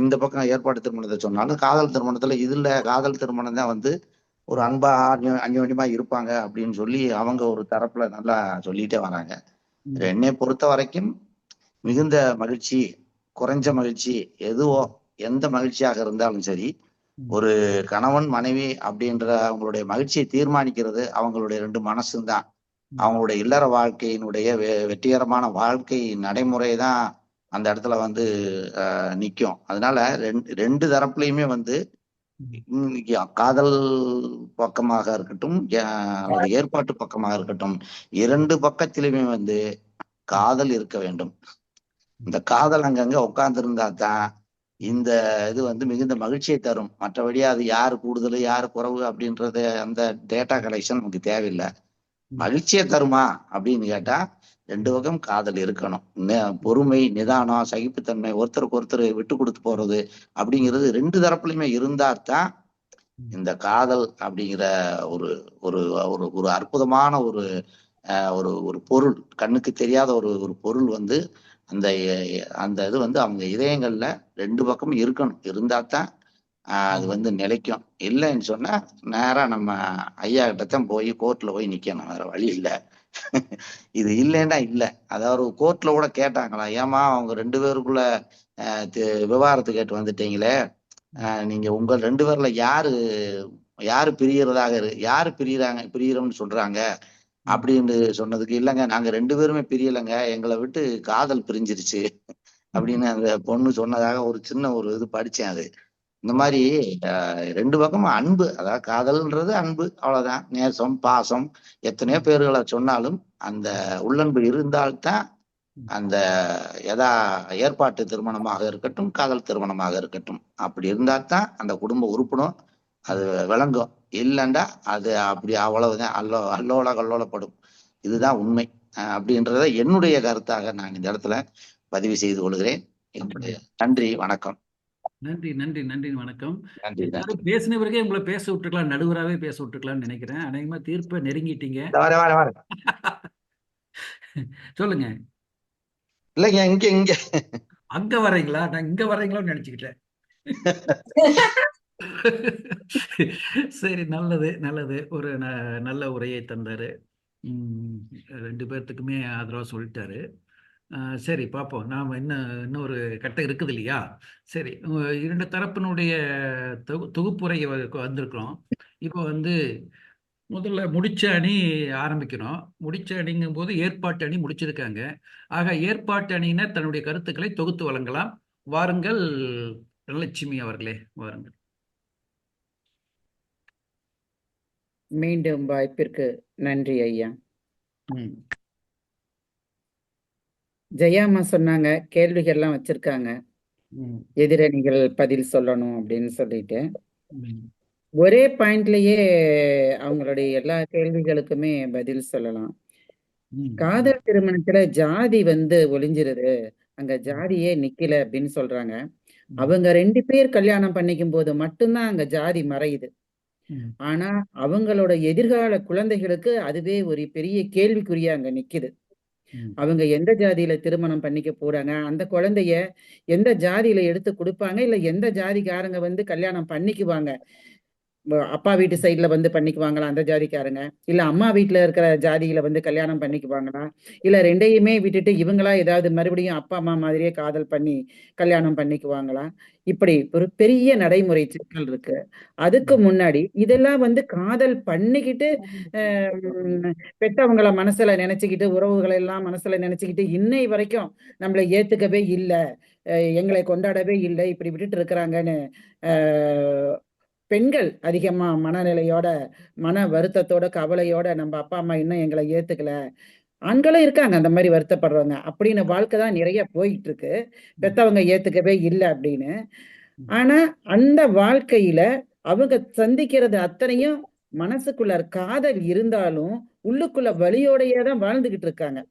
இந்த பக்கம் ஏற்பாட்டு திருமணத்தை சொன்னாலும், காதல் திருமணத்துல இதுல காதல் திருமணம் தான் வந்து ஒரு அன்பா அந்யோன்யமா இருப்பாங்க அப்படின்னு சொல்லி அவங்க ஒரு தரப்புல நல்லா சொல்லிட்டே வராங்க. ம். என்னை பொறுத்த வரைக்கும் மிகுந்த மகிழ்ச்சி, குறைஞ்ச மகிழ்ச்சி, எதுவோ எந்த மகிழ்ச்சியாக இருந்தாலும் சரி, ம். ஒரு கணவன் மனைவி அப்படின்ற அவங்களுடைய மகிழ்ச்சியை தீர்மானிக்கிறது அவங்களுடைய ரெண்டு மனசும் தான். ம். அவங்களுடைய இல்லற வாழ்க்கையினுடைய வெற்றிகரமான வாழ்க்கை நடைமுறை தான் அந்த இடத்துல வந்து நிக்கும். அதனால ரெண்டு தரப்புலையுமே வந்து ம். இன்னைக்கு காதல் பக்கமாக இருக்கட்டும், ஒரு ஏற்பாட்டு பக்கமாக இருக்கட்டும், இரண்டு பக்கத்திலுமே வந்து காதல் இருக்க வேண்டும். இந்த காதல் அங்கங்க உட்கார்ந்து இருந்தா தான் இந்த இது வந்து மிகுந்த மகிழ்ச்சியை தரும். மற்றபடி அது யாரு கூடுதல் யாரு குறைவு அப்படின்றது அந்த டேட்டா கலெக்ஷன் நமக்கு தேவையில்லை. ம். மகிழ்ச்சியை தருமா அப்படின்னு கேட்டா ரெண்டு ம். பக்கம் காதல் இருக்கணும். பொறுமை, நிதானம், சகிப்புத்தன்மை, ஒருத்தருக்கு ஒருத்தர் விட்டு கொடுத்து போறது ம். அப்படிங்கிறது ரெண்டு தரப்புலையுமே இருந்தா தான் ம். இந்த காதல் அப்படிங்கிற ஒரு ஒரு ஒரு ஒரு அற்புதமான ஒரு ஒரு ஒரு பொருள், கண்ணுக்கு தெரியாத ஒரு ஒரு பொருள் வந்து அந்த அந்த இது வந்து அவங்க இதயங்கள்ல ரெண்டு பக்கமும் இருக்கணும். இருந்தா தான் அது ம். வந்து நிலைக்கும். இல்லைன்னு சொன்னா நேரா நம்ம ஐயா கிட்ட தான் போய் கோர்ட்ல போய் நிக்கணும். வேற வழி இல்லை. இது இல்லைன்னா இல்ல. அதாவது கோர்ட்ல கூட கேட்டாங்களா, ஏமா அவங்க ரெண்டு பேருக்குள்ள விவாகரத்து கேட்டு வந்துட்டீங்களே, நீங்க உங்க ரெண்டு பேர்ல யாரு யாரு பிரியறதாக யாரு பிரியறோம்னு சொல்றாங்க ம். அப்படின்னு சொன்னதுக்கு, இல்லைங்க நாங்க ரெண்டு பேருமே பிரியலைங்க, எங்களை விட்டு காதல் பிரிஞ்சிருச்சு ம். அப்படின்னு அந்த பொண்ணு சொன்னதாக ஒரு சின்ன ஒரு இது படிச்சேன் அது. இந்த மாதிரி ரெண்டு பக்கமும் அன்பு, அதாவது காதல்ன்றது அன்பு, அவ்வளவுதான். நேசம், பாசம், எத்தனையோ பேர்களை சொன்னாலும் அந்த உள்ளன்பு இருந்தால்தான் அந்த ஏற்பாட்டு திருமணமாக இருக்கட்டும், காதல் திருமணமாக இருக்கட்டும், அப்படி இருந்தால்தான் அந்த குடும்ப உறுப்பினும் அது விளங்கும். இல்லைண்டா அது அப்படி அவ்வளவுதான் அல்லோல கல்லோலப்படும். இதுதான் உண்மை. அப்படின்றத என்னுடைய கருத்தாக நான் இந்த இடத்துல பதிவு செய்து கொள்கிறேன். நன்றி, வணக்கம். நன்றி நன்றி நன்றி வணக்கம். நன்றி. எல்லாரும் பேசின பிறகே உங்களை பேச விட்டுருக்கலாம், நடுவராகவே பேச விட்டுருக்கலாம்னு நினைக்கிறேன். அநேகமா தீர்ப்பை நெருங்கிட்டீங்க. வர சொல்லுங்க. இல்லைங்க, இங்க அங்க வரீங்களா? நான் இங்க வரீங்களான்னு நினைச்சுக்கிட்டேன். சரி, நல்லது நல்லது. ஒரு நல்ல உரையை தந்தாரு. ரெண்டு பேர்த்துக்குமே ஆதரவா சொல்லிட்டாரு. சரி, பார்ப்போம். நாம் இன்னொரு கட்டம் இருக்குது இல்லையா? சரி, இரண்டு தரப்பினுடைய தொகுப்புரை வந்திருக்கிறோம். இப்போ முதல்ல முடிச்ச அணி ஆரம்பிக்கிறோம். முடிச்ச அணிங்கும் போது ஏற்பாட்டு அணி முடிச்சிருக்காங்க. ஆக ஏற்பாட்டு அணியினர் தன்னுடைய கருத்துக்களை தொகுத்து வழங்கலாம். வாருங்கள் தனலட்சுமி அவர்களே, வாருங்கள். மீண்டும் வாய்ப்பிற்கு நன்றி ஐயா. ஜெயாமா சொன்னாங்க, கேள்விகள்லாம் வச்சிருக்காங்க, எதிரணிகள் பதில் சொல்லணும் அப்படின்னு சொல்லிட்டு. ஒரே பாயிண்ட்லயே அவங்களுடைய எல்லா கேள்விகளுக்குமே பதில் சொல்லலாம். காதல் திருமணத்துல ஜாதி ஒளிஞ்சிருது, அங்க ஜாதியே நிக்கல அப்படின்னு சொல்றாங்க. அவங்க 2 பேர் கல்யாணம் பண்ணிக்கும் போது மட்டும்தான் அங்க ஜாதி மறையுது. ஆனா அவங்களோட எதிர்கால குழந்தைகளுக்கு அதுவே ஒரு பெரிய கேள்விக்குறியா அங்க நிக்குது. அவங்க எந்த ஜாதியில திருமணம் பண்ணிக்க போறாங்க, அந்த குழந்தைய எந்த ஜாதியில எடுத்து கொடுப்பாங்க, இல்ல எந்த ஜாதிக்காரங்க கல்யாணம் பண்ணிக்குவாங்க. அப்பா வீட்டு சைட்ல பண்ணிக்குவாங்களா அந்த ஜாதிக்காரங்க, இல்ல அம்மா வீட்டுல இருக்கிற ஜாதியில கல்யாணம் பண்ணிக்குவாங்களா, இல்ல ரெண்டையுமே விட்டுட்டு இவங்களா ஏதாவது மறுபடியும் அப்பா அம்மா மாதிரியே காதல் பண்ணி கல்யாணம் பண்ணிக்குவாங்களா? இப்படி ஒரு பெரிய நடைமுறை சிக்கல் இருக்கு. அதுக்கு முன்னாடி இதெல்லாம் காதல் பண்ணிக்கிட்டு பெத்தவங்கள மனசுல நினைச்சுக்கிட்டு, உறவுகளை எல்லாம் மனசுல நினைச்சுக்கிட்டு இன்னை வரைக்கும் நம்மளை ஏத்துக்கவே இல்லை, எங்களை கொண்டாடவே இல்லை, இப்படி விட்டுட்டு இருக்கிறாங்கன்னு பெண்கள் அதிகமா மனநிலையோட, மன வருத்தத்தோட, கவலையோட நம்ம அப்பா அம்மா இன்னும் எங்களை ஏத்துக்கல, ஆண்களும் இருக்காங்க அந்த மாதிரி வருத்தப்படுறவங்க. அப்படின்னு வாழ்க்கை தான் நிறைய போயிட்டு இருக்கு, பெத்தவங்க ஏத்துக்கவே இல்லை அப்படின்னு. ஆனா அந்த வாழ்க்கையில அவங்க சந்திக்கிறது அத்தனையும் மனசுக்குள்ள காதல் இருந்தாலும் உள்ளுக்குள்ள வலியோடையே தான் வாழ்ந்துகிட்டு இருக்காங்க.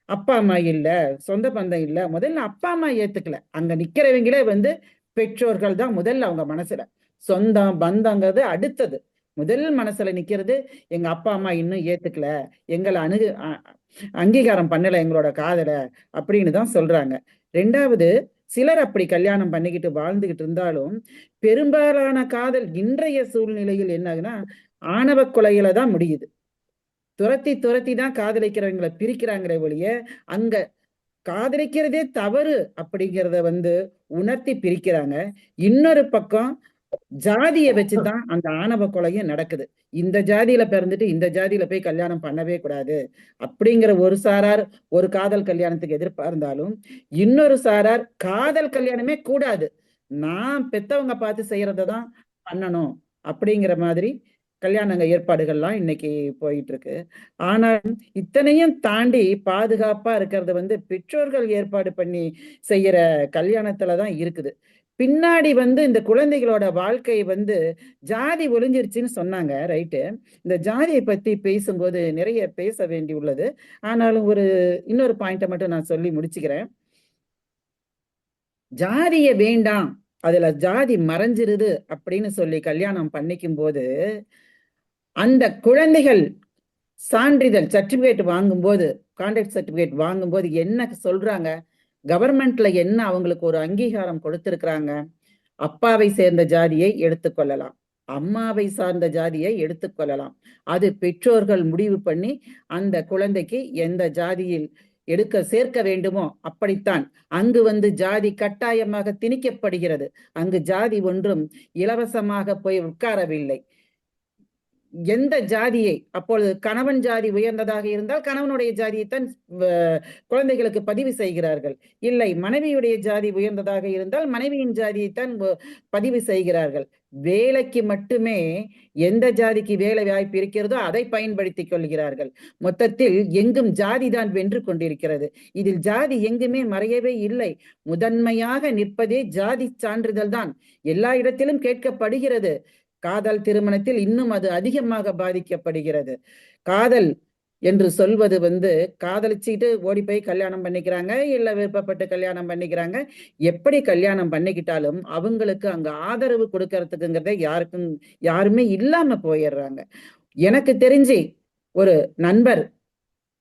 அப்பா அம்மா இல்ல, சொந்த பந்தம் இல்ல, முதல்ல அப்பா அம்மா ஏத்துக்கல, அங்க நிக்கிறவங்களே பெற்றோர்கள் தான் முதல்ல அவங்க மனசுல. சொந்தம் பந்தங்கிறது அடுத்தது. முதல் மனசுல நிக்கிறது எங்க அப்பா அம்மா இன்னும் ஏத்துக்கல, எங்களை அங்கீகாரம் பண்ணல எங்களோட காதல அப்படின்னு தான் சொல்றாங்க. 2வது, சிலர் அப்படி கல்யாணம் பண்ணிக்கிட்டு வாழ்ந்துகிட்டு இருந்தாலும் பெரும்பாலான காதல் இன்றைய சூழ்நிலையில் என்ன ஆகுனா ஆணவ கொலையில தான் முடியுது. துரத்தி தான் காதலிக்கிறவங்களை பிரிக்கிறாங்களே ஒழிய அங்க காதலிக்கிறதே தவறு அப்படிங்கிறத உணர்த்தி பிரிக்கிறாங்க. இன்னொரு பக்கம் ஜாதியை வச்சுதான் அந்த ஆணவ கொலையும் நடக்குது. இந்த ஜாதியில பிறந்துட்டு இந்த ஜாதியில போய் கல்யாணம் பண்ணவே கூடாது அப்படிங்கிற ஒரு சாரார் ஒரு காதல் கல்யாணத்துக்கு எதிர்பார்ந்தாலும், இன்னொரு சாரார் காதல் கல்யாணமே கூடாது, நான் பெத்தவங்க பார்த்து செய்யறதான் பண்ணணும் அப்படிங்கிற மாதிரி கல்யாணங்க ஏற்பாடுகள்லாம் இன்னைக்கு போயிட்டு இருக்கு. ஆனால் இத்தனையும் தாண்டி பாதுகாப்பா இருக்கிறது பெற்றோர்கள் ஏற்பாடு பண்ணி செய்யற கல்யாணத்துலதான் இருக்குது. பின்னாடி இந்த குழந்தைகளோட வாழ்க்கை ஜாதி ஒளிஞ்சிருச்சுன்னு சொன்னாங்க, ரைட்டு. இந்த ஜாதியை பத்தி பேசும்போது நிறைய பேச வேண்டி உள்ளது. ஆனாலும் இன்னொரு பாயிண்ட மட்டும் நான் சொல்லி முடிச்சுக்கிறேன். ஜாதிய வேண்டாம், அதுல ஜாதி மறைஞ்சிருது அப்படின்னு சொல்லி கல்யாணம் பண்ணிக்கும் போது அந்த குழந்தைகள் சான்றிதழ் சர்டிபிகேட் வாங்கும்போது, கான்டாக்ட் சர்டிபிகேட் வாங்கும்போது என்ன சொல்றாங்க, கவர்மெண்ட்ல என்ன அவங்களுக்கு ஒரு அங்கீகாரம் கொடுத்திருக்கிறாங்க, அப்பாவை சேர்ந்த ஜாதியை எடுத்துக்கொள்ளலாம், அம்மாவை சார்ந்த ஜாதியை எடுத்துக்கொள்ளலாம், அது பெற்றோர்கள் முடிவு பண்ணி அந்த குழந்தைக்கு எந்த ஜாதியில் சேர்க்க வேண்டுமோ அப்படித்தான். அங்கு ஜாதி கட்டாயமாக திணிக்கப்படுகிறது. அங்கு ஜாதி ஒன்றும் இலவசமாக போய் உட்காரவில்லை. எந்த ஜாதியை, அப்பொழுது கணவன் ஜாதி உயர்ந்ததாக இருந்தால் கணவனுடைய ஜாதியைத்தான் குழந்தைகளுக்கு பதிவு செய்கிறார்கள். இல்லை, மனைவியுடைய ஜாதி உயர்ந்ததாக இருந்தால் மனைவியின் ஜாதியைத்தான் பதிவு செய்கிறார்கள். வேலைக்கு மட்டுமே எந்த ஜாதிக்கு வேலை வாய்ப்பு இருக்கிறதோ அதை பயன்படுத்திக் கொள்கிறார்கள். மொத்தத்தில் எங்கும் ஜாதி தான் வென்று கொண்டிருக்கிறது. இதில் ஜாதி எங்குமே மறையவே இல்லை. முதன்மையாக நிற்பதே ஜாதி சான்றிதழ் தான். எல்லா இடத்திலும் கேட்கப்படுகிறது. காதல் திருமணத்தில் இன்னும் அது அதிகமாக பாதிக்கப்படுகிறது. காதல் என்று சொல்வது காதலிச்சுட்டு ஓடி போய் கல்யாணம் பண்ணிக்கிறாங்க, இல்ல விருப்பப்பட்டு கல்யாணம் பண்ணிக்கிறாங்க. எப்படி கல்யாணம் பண்ணிக்கிட்டாலும் அவங்களுக்கு அங்க ஆதரவு கொடுக்கறதுக்குங்கிறத யாருமே இல்லாம போயிடுறாங்க. எனக்கு தெரிஞ்சு ஒரு நண்பர்,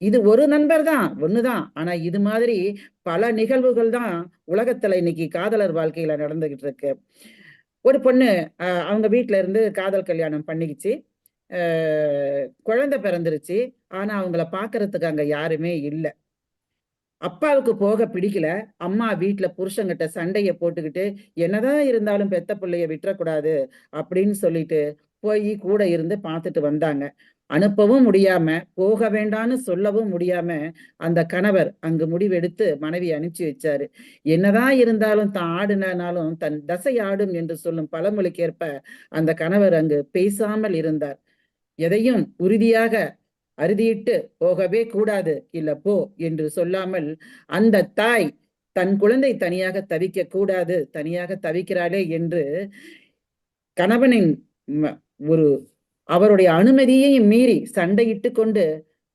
இது ஒரு நண்பர் தான், ஒண்ணுதான், ஆனா இது மாதிரி பல நிகழ்வுகள் தான் உலகத்துல இன்னைக்கு காதலர் வாழ்க்கையில நடந்துகிட்டு இருக்கு. ஒரு பொண்ணு அவங்க வீட்டுல இருந்து காதல் கல்யாணம் பண்ணிக்கிச்சு, குழந்தை பிறந்துருச்சு. ஆனா அவங்கள பாக்குறதுக்கு அங்க யாருமே இல்லை. அப்பாவுக்கு போக பிடிக்கல. அம்மா வீட்டுல புருஷங்கிட்ட சண்டைய போட்டுக்கிட்டு என்னதான் இருந்தாலும் பெத்த பிள்ளைய விட்டுறக்கூடாது அப்படின்னு சொல்லிட்டு போய் கூட இருந்து பார்த்துட்டு வந்தாங்க. அனுப்பவும் முடியாம, போக வேண்டான்னு சொல்லவும் முடியாம அந்த கணவர் அங்கு முடிவெடுத்து மனைவி அனுப்பிச்சு வச்சாரு. என்னதான் இருந்தாலும் தான் ஆடுனாலும் தன் தசை ஆடும் என்று சொல்லும் பழமொழிக்கேற்ப அந்த கணவர் அங்கு பேசாமல் இருந்தார். எதையும் உறுதியாக அறுதியிட்டு போகவே கூடாது, இல்ல போ என்று சொல்லாமல் அந்த தாய் தன் குழந்தை தனியாக தவிக்க கூடாது, தனியாக தவிக்கிறாளே என்று கணவனின் ஒரு அவருடைய அனுமதியையும் மீறி சண்டையிட்டு கொண்டு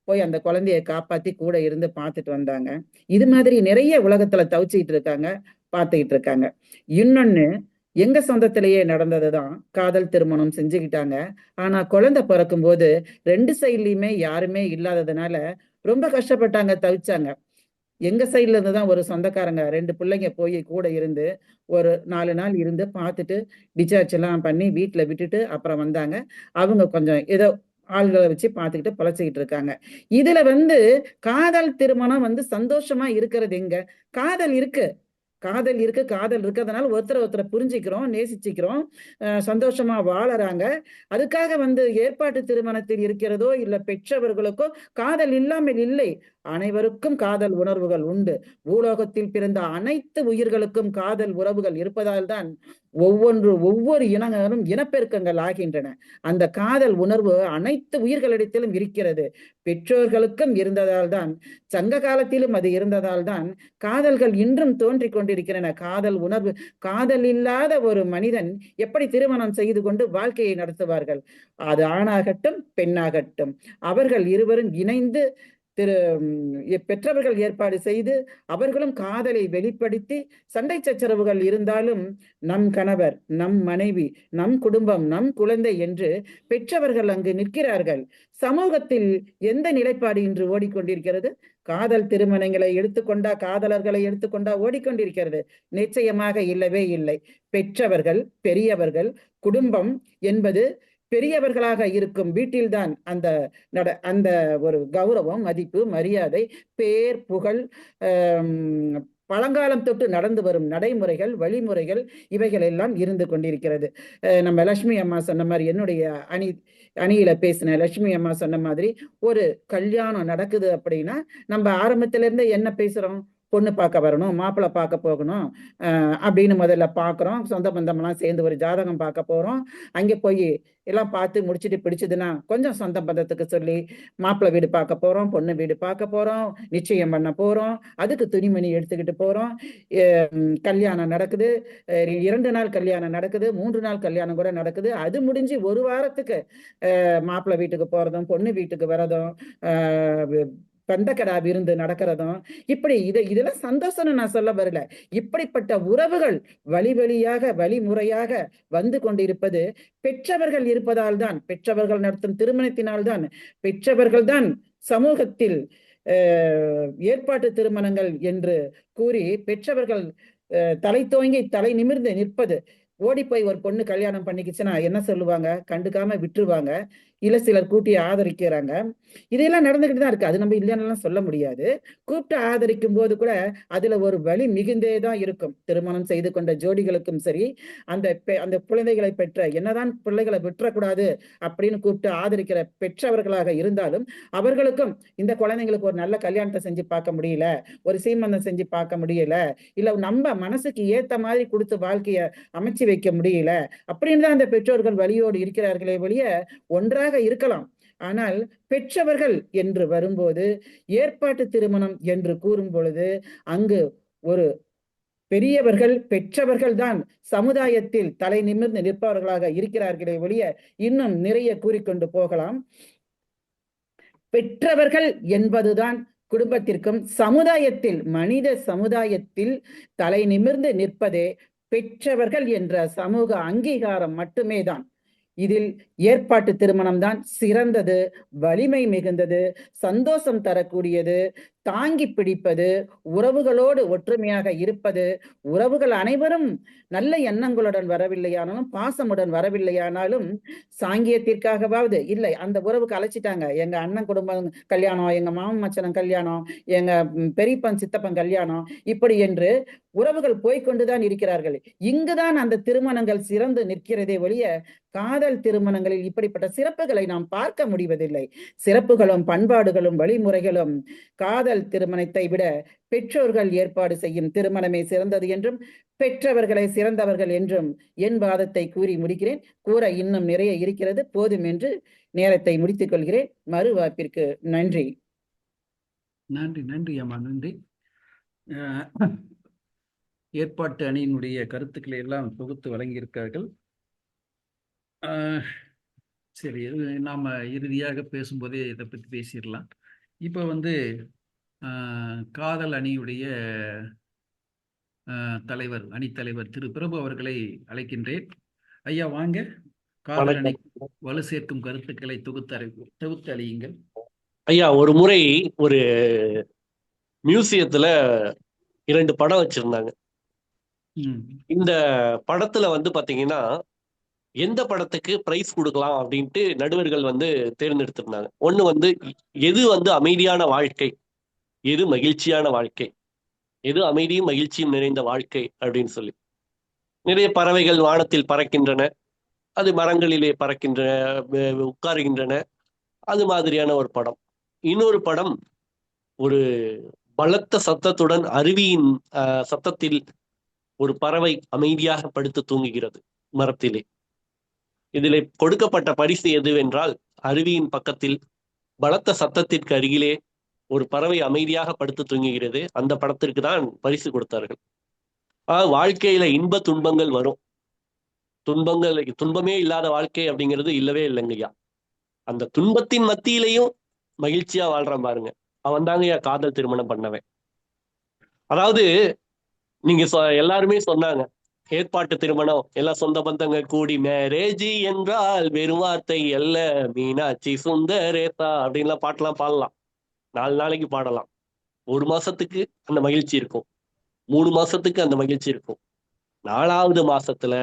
போய் அந்த குழந்தைய காப்பாத்தி கூட இருந்து பார்த்துட்டு வந்தாங்க. இது மாதிரி நிறைய உலகத்துல தவிச்சுக்கிட்டு இருக்காங்க, பார்த்துக்கிட்டு இருக்காங்க. இன்னொன்னு, எங்க சொந்தத்திலேயே நடந்ததுதான். காதல் திருமணம் செஞ்சுக்கிட்டாங்க. ஆனா குழந்தை பிறக்கும் போது 2 சைட்லயுமே யாருமே இல்லாததுனால ரொம்ப கஷ்டப்பட்டாங்க, தவிச்சாங்க. எங்க சைட்ல இருந்துதான் ஒரு சொந்தக்காரங்க 2 பிள்ளைங்க போய் கூட இருந்து ஒரு 4 நாள் இருந்து பார்த்துட்டு டிசார்ஜ் எல்லாம் பண்ணி வீட்டுல விட்டுட்டு அப்புறம் வந்தாங்க. அவங்க கொஞ்சம் ஏதோ ஆள்களை வச்சு பார்த்துக்கிட்டு பொழைச்சிக்கிட்டு இருக்காங்க. இதுல காதல் திருமணம் சந்தோஷமா இருக்கிறது எங்க? காதல் இருக்கு, காதல் இருக்கு, காதல் இருக்கிறதுனால ஒருத்தரை புரிஞ்சுக்கிறோம், நேசிச்சுக்கிறோம், சந்தோஷமா வாழறாங்க. அதுக்காக ஏற்பாட்டு திருமணத்தில் இருக்கிறதோ இல்ல பெற்றவர்களுக்கோ காதல் இல்லாமல் இல்லை. அனைவருக்கும் காதல் உணர்வுகள் உண்டு. பூலோகத்தில் பிறந்த அனைத்து உயிர்களுக்கும் காதல் உறவுகள் இருப்பதால் தான் ஒவ்வொரு இனங்களும் இனப்பெருக்கங்கள் ஆகின்றன. அந்த காதல் உணர்வு அனைத்து உயிர்களிடத்திலும் இருக்கிறது. பெற்றோர்களுக்கும் இருந்ததால் தான், சங்க காலத்திலும் அது இருந்ததால் தான் காதல்கள் இன்றும் தோன்றிக் கொண்டிருக்கின்றன. காதல் உணர்வு, காதல் இல்லாத ஒரு மனிதன் எப்படி திருமணம் செய்து கொண்டு வாழ்க்கையை நடத்துவார்கள்? அது ஆணாகட்டும் பெண்ணாகட்டும், அவர்கள் இருவரும் இணைந்து பெற்றவர்கள் ஏற்பாடு செய்து அவர்களும் காதலை வெளிப்படுத்தி, சண்டை சச்சரவுகள் இருந்தாலும் நம் கணவர், நம் மனைவி, நம் குடும்பம், நம் குழந்தை என்று பெற்றவர்கள் அங்கு நிற்கிறார்கள். சமூகத்தில் எந்த நிலைப்பாடு இன்று ஓடிக்கொண்டிருக்கிறது? காதல் திருமணங்களை எடுத்துக்கொண்டா, காதலர்களை எடுத்துக்கொண்டா ஓடிக்கொண்டிருக்கிறது? நிச்சயமாக இல்லவே இல்லை. பெற்றவர்கள், பெரியவர்கள், குடும்பம் என்பது பெரியவர்களாக இருக்கும் வீட்டில்தான் அந்த ஒரு கௌரவம், மதிப்பு, மரியாதை, பேர், புகழ், பழங்காலம் தொட்டு நடந்து வரும் நடைமுறைகள், வழிமுறைகள் இவைகள் எல்லாம் இருந்து கொண்டிருக்கிறது. நம்ம லட்சுமி அம்மா சொன்ன மாதிரி, என்னுடைய அணியில பேசின லட்சுமி அம்மா சொன்ன மாதிரி, ஒரு கல்யாணம் நடக்குது அப்படின்னா நம்ம ஆரம்பத்துல இருந்து என்ன பேசுறோம்? பொண்ணு பார்க்க வரணும், மாப்பிள்ளை பார்க்க போகணும் அப்படின்னு முதல்ல பார்க்குறோம். சொந்த பந்தம்லாம் சேர்ந்து ஒரு ஜாதகம் பார்க்க போறோம். அங்கே போய் எல்லாம் பார்த்து முடிச்சுட்டு பிடிச்சதுன்னா கொஞ்சம் சொந்த பந்தத்துக்கு சொல்லி மாப்பிள்ளை வீடு பார்க்க போறோம், பொண்ணு வீடு பார்க்க போறோம், நிச்சயம் பண்ண போறோம், அதுக்கு துணிமணி எடுத்துக்கிட்டு போறோம். கல்யாணம் நடக்குது, 2 நாள் கல்யாணம் நடக்குது, 3 நாள் கல்யாணம் கூட நடக்குது. அது முடிஞ்சு ஒரு வாரத்துக்கு மாப்பிள்ளை வீட்டுக்கு போறதும், பொண்ணு வீட்டுக்கு வரதும், பந்தக்கடா விருந்து நடக்கிறதும், இப்படி இதெல்லாம் சந்தோஷம்னு நான் சொல்ல வரல. இப்படிப்பட்ட உறவுகள் வழியாக வழிமுறையாக வந்து கொண்டிருப்பது பெற்றவர்கள் இருப்பதால் தான், பெற்றவர்கள் நடத்தும் திருமணத்தினால் தான். பெற்றவர்கள் தான் சமூகத்தில் ஏற்பாட்டு திருமணங்கள் என்று கூறி பெற்றவர்கள் தலை தோங்கி தலை நிமிர்ந்து நிற்பது. ஓடி போய் ஒரு பொண்ணு கல்யாணம் பண்ணிக்கிச்சுன்னா என்ன சொல்லுவாங்க? கண்டுக்காம விட்டுருவாங்க. இல்ல சிலர் கூட்டி ஆதரிக்கிறாங்க. இதெல்லாம் நடந்துகிட்டு தான் இருக்கு. அது நம்ம இல்லைன்னு சொல்ல முடியாது. கூப்பிட்டு ஆதரிக்கும் போது கூட அதுல ஒரு வலி மிகுந்தே தான் இருக்கும். திருமணம் செய்து கொண்ட ஜோடிகளுக்கும் சரி, அந்த குழந்தைகளை பெற்ற என்னதான் பிள்ளைகளை விட்டுறக்கூடாது அப்படின்னு கூப்பிட்டு ஆதரிக்கிற பெற்றவர்களாக இருந்தாலும் அவர்களுக்கும் இந்த குழந்தைங்களுக்கு ஒரு நல்ல கல்யாணத்தை செஞ்சு பார்க்க முடியல, ஒரு சீமந்தம் செஞ்சு பார்க்க முடியல, இல்ல நம்ம மனசுக்கு ஏத்த மாதிரி கொடுத்து வாழ்க்கைய அமைச்சு வைக்க முடியல அப்படின்னு தான் அந்த பெற்றோர்கள் வழியோடு இருக்கிறார்களே ஒழிய ஒன்றாக இருக்கலாம். ஆனால் பெற்றவர்கள் என்று வரும்போது, ஏற்பாட்டு திருமணம் என்று கூறும் பொழுது அங்கு ஒரு பெரியவர்கள் பெற்றவர்கள் தான் சமுதாயத்தில் தலை நிமிர்ந்து நிற்பவர்களாக இருக்கிறார்களே ஒழிய இன்னும் நிறைய கூறிக்கொண்டு போகலாம். பெற்றவர்கள் என்பதுதான் குடும்பத்திற்கும் சமுதாயத்தில் மனித சமுதாயத்தில் தலை நிமிர்ந்து நிற்பதே பெற்றவர்கள் என்ற சமூக அங்கீகாரம் மட்டுமே தான். இதில் ஏற்பாட்டு திருமணம் தான் சிறந்தது, வலிமை மிகுந்தது, சந்தோஷம் தரக்கூடியது, தாங்கி பிடிப்பது, உறவுகளோடு ஒற்றுமையாக இருப்பது, உறவுகள் அனைவரும் நல்ல எண்ணங்களுடன் வரவில்லையானாலும் பாசமுடன் வரவில்லையானாலும் சாங்கியத்திற்காகவாவது இல்லை அந்த உறவுக்கு அழைச்சிட்டாங்க, எங்க அண்ணன் குடும்பம் கல்யாணம், எங்க மாமன் மச்சனம் கல்யாணம், எங்க பெரியப்பன் சித்தப்பன் கல்யாணம், இப்படி என்று உறவுகள் போய்கொண்டுதான் இருக்கிறார்கள். இங்குதான் அந்த திருமணங்கள் சிறந்து நிற்கிறதே ஒழிய காதல் திருமணங்களில் இப்படிப்பட்ட சிறப்புகளை நாம் பார்க்க முடிவதில்லை. சிறப்புகளும் பண்பாடுகளும் வழிமுறைகளும் காதல் திருமணத்தை விட பெற்றோர்கள் ஏற்பாடு செய்யும் திருமணமே சிறந்தது என்றும் பெற்றவர்களை சிறந்தவர்கள் என்றும் என் வாதத்தை கூறி முடிக்கிறேன். கூற இன்னும் நிறைய இருக்கிறது, போதும் என்று நேரத்தை முடித்துக் கொள்கிறேன். மறுவாய்ப்பிற்கு நன்றி. நன்றி நன்றி அம்மா, நன்றி. ஏற்பாட்டு அணியினுடைய கருத்துக்களை எல்லாம் தொகுத்து வழங்கியிருக்கார்கள். சரி, நாம் இறுதியாக பேசும்போதே இதை பற்றி பேசிடலாம். இப்போ காதல் அணியுடைய தலைவர், அணித்தலைவர் திரு பிரபு அவர்களை அழைக்கின்றேன். ஐயா வாங்க, காதல் அணி வலு சேர்க்கும் கருத்துக்களை தொகுத்து அழியுங்கள். ஐயா, ஒரு முறை ஒரு மியூசியத்துல 2 படம் வச்சிருந்தாங்க. இந்த படத்துல பாத்தீங்கன்னா எந்த படத்துக்கு பிரைஸ் கொடுக்கலாம் அப்படின்ட்டு நடுவர்கள் தேர்ந்தெடுத்திருந்தாங்க. ஒண்ணு எது அமைதியான வாழ்க்கை, எது மகிழ்ச்சியான வாழ்க்கை, எது அமைதியும் மகிழ்ச்சியும் நிறைந்த வாழ்க்கை அப்படின்னு சொல்லி. நிறைய பறவைகள் வானத்தில் பறக்கின்றன, அது மரங்களிலே பறக்கின்றன, உட்காருகின்றன, அது மாதிரியான ஒரு படம். இன்னொரு படம் ஒரு பலத்த சத்தத்துடன் அருவியின் சத்தத்தில் ஒரு பறவை அமைதியாக படுத்து தூங்குகிறது மரத்திலே. இதிலே கொடுக்கப்பட்ட பரிசு எதுவென்றால், அருவியின் பக்கத்தில் பலத்த சத்தத்திற்கு அருகிலே ஒரு பறவை அமைதியாக படுத்து தூங்குகிறது. அந்த படத்திற்கு தான் பரிசு கொடுத்தார்கள். வாழ்க்கையில இன்ப துன்பங்கள் வரும். துன்பமே இல்லாத வாழ்க்கை அப்படிங்கிறது இல்லவே இல்லைங்கய்யா. அந்த துன்பத்தின் மத்தியிலையும் மகிழ்ச்சியா வாழ்றான் பாருங்க, அவன் தாங்கய்யா காதல் திருமணம் பண்ணவன். அதாவது நீங்க எல்லாருமே சொன்னாங்க, ஏற்பாட்டு திருமணம் எல்லாம் சொந்த பந்தங்க கூடி மேரேஜ் என்றால் வெறும் வார்த்தை அல்ல, மீனாட்சி சுந்தரேசா அப்படின்லாம் பாட்டெல்லாம் பாடலாம், 4 நாளைக்கு பாடலாம். 1 மாசத்துக்கு அந்த மகிழ்ச்சி இருக்கும், 3 மாசத்துக்கு அந்த மகிழ்ச்சி இருக்கும். 4வது மாசத்துல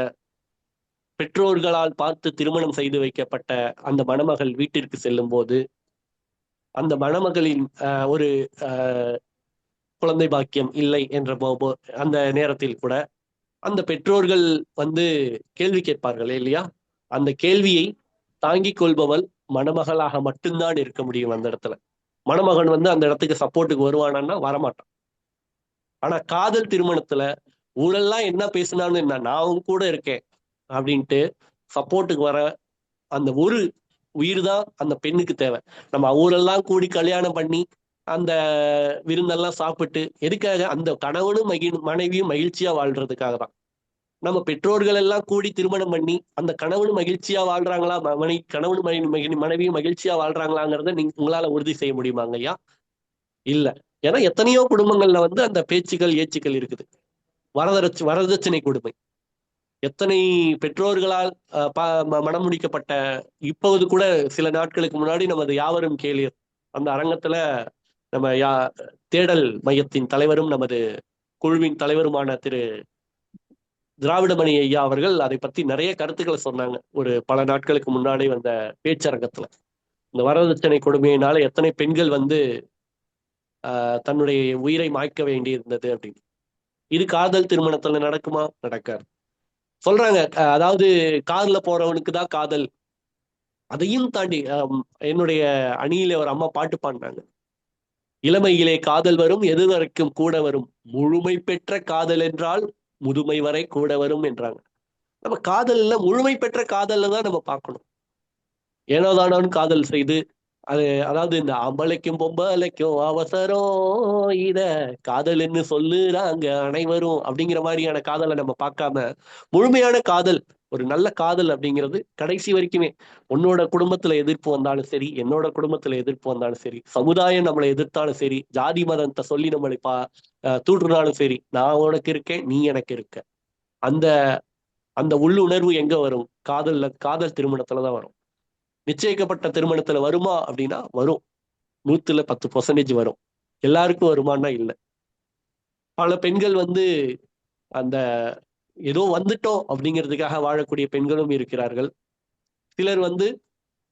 பெற்றோர்களால் பார்த்து திருமணம் செய்து வைக்கப்பட்ட அந்த மணமகள் வீட்டிற்கு செல்லும் போது அந்த மணமகளின் ஒரு குழந்தை பாக்கியம் இல்லை என்ற அந்த நேரத்தில் கூட அந்த பெற்றோர்கள் கேள்வி கேட்பார்கள் இல்லையா? அந்த கேள்வியை தாங்கிக் கொள்பவள் மணமகளாக மட்டும்தான் இருக்க முடியும் அந்த இடத்துல. மணமகன் அந்த இடத்துக்கு சப்போர்ட்டுக்கு வருவானான்னா வரமாட்டான். ஆனா காதல் திருமணத்துல ஊரெல்லாம் என்ன பேசினான்னு என்ன, நான் கூட இருக்கேன் அப்படின்ட்டு சப்போர்ட்டுக்கு வர அந்த ஒரு உயிர் தான் அந்த பெண்ணுக்கு தேவை. நம்ம ஊரெல்லாம் கூடி கல்யாணம் பண்ணி அந்த விருந்தெல்லாம் சாப்பிட்டு எதுக்காக? அந்த கணவனும் மனைவியும் மகிழ்ச்சியா வாழ்றதுக்காக தான். நம்ம பெற்றோர்கள் எல்லாம் கூடி திருமணம் பண்ணி அந்த கணவனும் மகிழ்ச்சியா வாழ்றாங்களா, கணவனும் மனைவியும் மகிழ்ச்சியா வாழ்றாங்களாங்கிறத உங்களால உறுதி செய்ய முடியுமாங்க ஐயா? இல்ல. ஏன்னா எத்தனையோ குடும்பங்கள்ல அந்த பேச்சுக்கள் ஏச்சுக்கள் இருக்குது. வரதட்சணை கொடுமை, எத்தனை பெற்றோர்களால் மனம் முடிக்கப்பட்ட, இப்போது கூட சில நாட்களுக்கு முன்னாடி நமது யாவரும் கேளீர் அந்த அரங்கத்துல நம்ம தேடல் மையத்தின் தலைவரும் நமது குழுவின் தலைவருமான திரு திராவிடமணி ஐயா அவர்கள் அதை பத்தி நிறைய கருத்துக்களை சொன்னாங்க ஒரு பல நாட்களுக்கு முன்னாடி வந்த பேச்சரங்கத்துல. இந்த வரதட்சணை கொடுமையினால எத்தனை பெண்கள் வந்து தன்னுடைய உயிரை மாய்க்க வேண்டி இருந்தது அப்படின்னு. இது காதல் திருமணத்துல நடக்குமா? நடக்காது. சொல்றாங்க அதாவது கார்ல போறவனுக்கு தான் காதல். அதையும் தாண்டி என்னுடைய அணியில ஒரு அம்மா பாட்டு பாடினாங்க. இளமையிலே காதல் வரும் எதுவரைக்கும் கூட வரும், முழுமை பெற்ற காதல் என்றால் முதுமை வரை கூட வரும் என்றாங்க. நம்ம காதல்ல முழுமை பெற்ற காதல்ல தான் நம்ம பார்க்கணும். ஏனோதானு காதல் செய்து அது அதாவது இந்த அம்பளைக்கும் பொம்பளைக்கும் அவசரம் இத காதல்னு சொல்லுறாங்க அனைவரும் அப்படிங்கிற மாதிரியான காதலை நம்ம பார்க்காம முழுமையான காதல், ஒரு நல்ல காதல் அப்படிங்கிறது கடைசி வரைக்குமே உன்னோட குடும்பத்துல எதிர்ப்பு வந்தாலும் சரி, என்னோட குடும்பத்துல எதிர்ப்பு வந்தாலும் சரி, சமுதாயம் நம்மளை எதிர்த்தாலும் சரி, ஜாதி மதத்தை சொல்லி நம்மளை தூற்றுனாலும் சரி, நான் உனக்கு இருக்கேன், நீ எனக்கு இருக்க. அந்த அந்த உள்ளுணர்வு எங்க வரும்? காதல் திருமணத்துலதான் வரும். நிச்சயிக்கப்பட்ட திருமணத்துல வருமா அப்படின்னா வரும். 100% வரும். எல்லாருக்கும் வருமானா இல்லை. பல பெண்கள் வந்து அந்த ஏதோ வந்துட்டோம் அப்படிங்கிறதுக்காக வாழக்கூடிய பெண்களும் இருக்கிறார்கள். சிலர் வந்து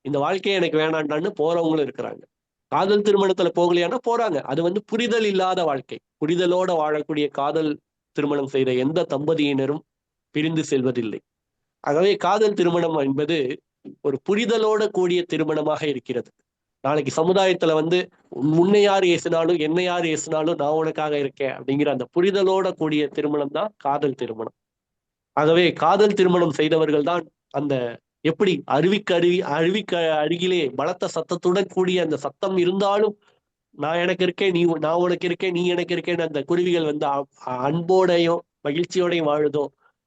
இந்த வாழ்க்கையை எனக்கு வேணாண்டான்னு போறவங்களும் இருக்கிறாங்க. காதல் திருமணத்துல போகலையானா போறாங்க. அது வந்து புரிதல் இல்லாத வாழ்க்கை. புரிதலோட வாழக்கூடிய காதல் திருமணம் செய்த எந்த தம்பதியினரும் பிரிந்து செல்வதில்லை. ஆகவே காதல் திருமணம் என்பது ஒரு புரிதலோட கூடிய திருமணமாக இருக்கிறது. நாளைக்கு சமுதாயத்துல வந்து உன்னை யார் ஏசினாலும் என்னை யார் ஏசினாலும் நான் உனக்காக இருக்கேன் அப்படிங்கிற அந்த புரிதலோட கூடிய திருமணம் தான் காதல் திருமணம். ஆகவே காதல் திருமணம் செய்தவர்கள் தான் அந்த எப்படி அருவிக்கு அருகிலே பலத்த சத்தத்துடன் கூடிய அந்த சத்தம் இருந்தாலும் நான் எனக்கு இருக்கேன், நான் உனக்கு இருக்கேன், நீ எனக்கு இருக்கேன்னு அந்த குருவிகள் வந்து அன்போடையும் மகிழ்ச்சியோடையும் வாழுதோ.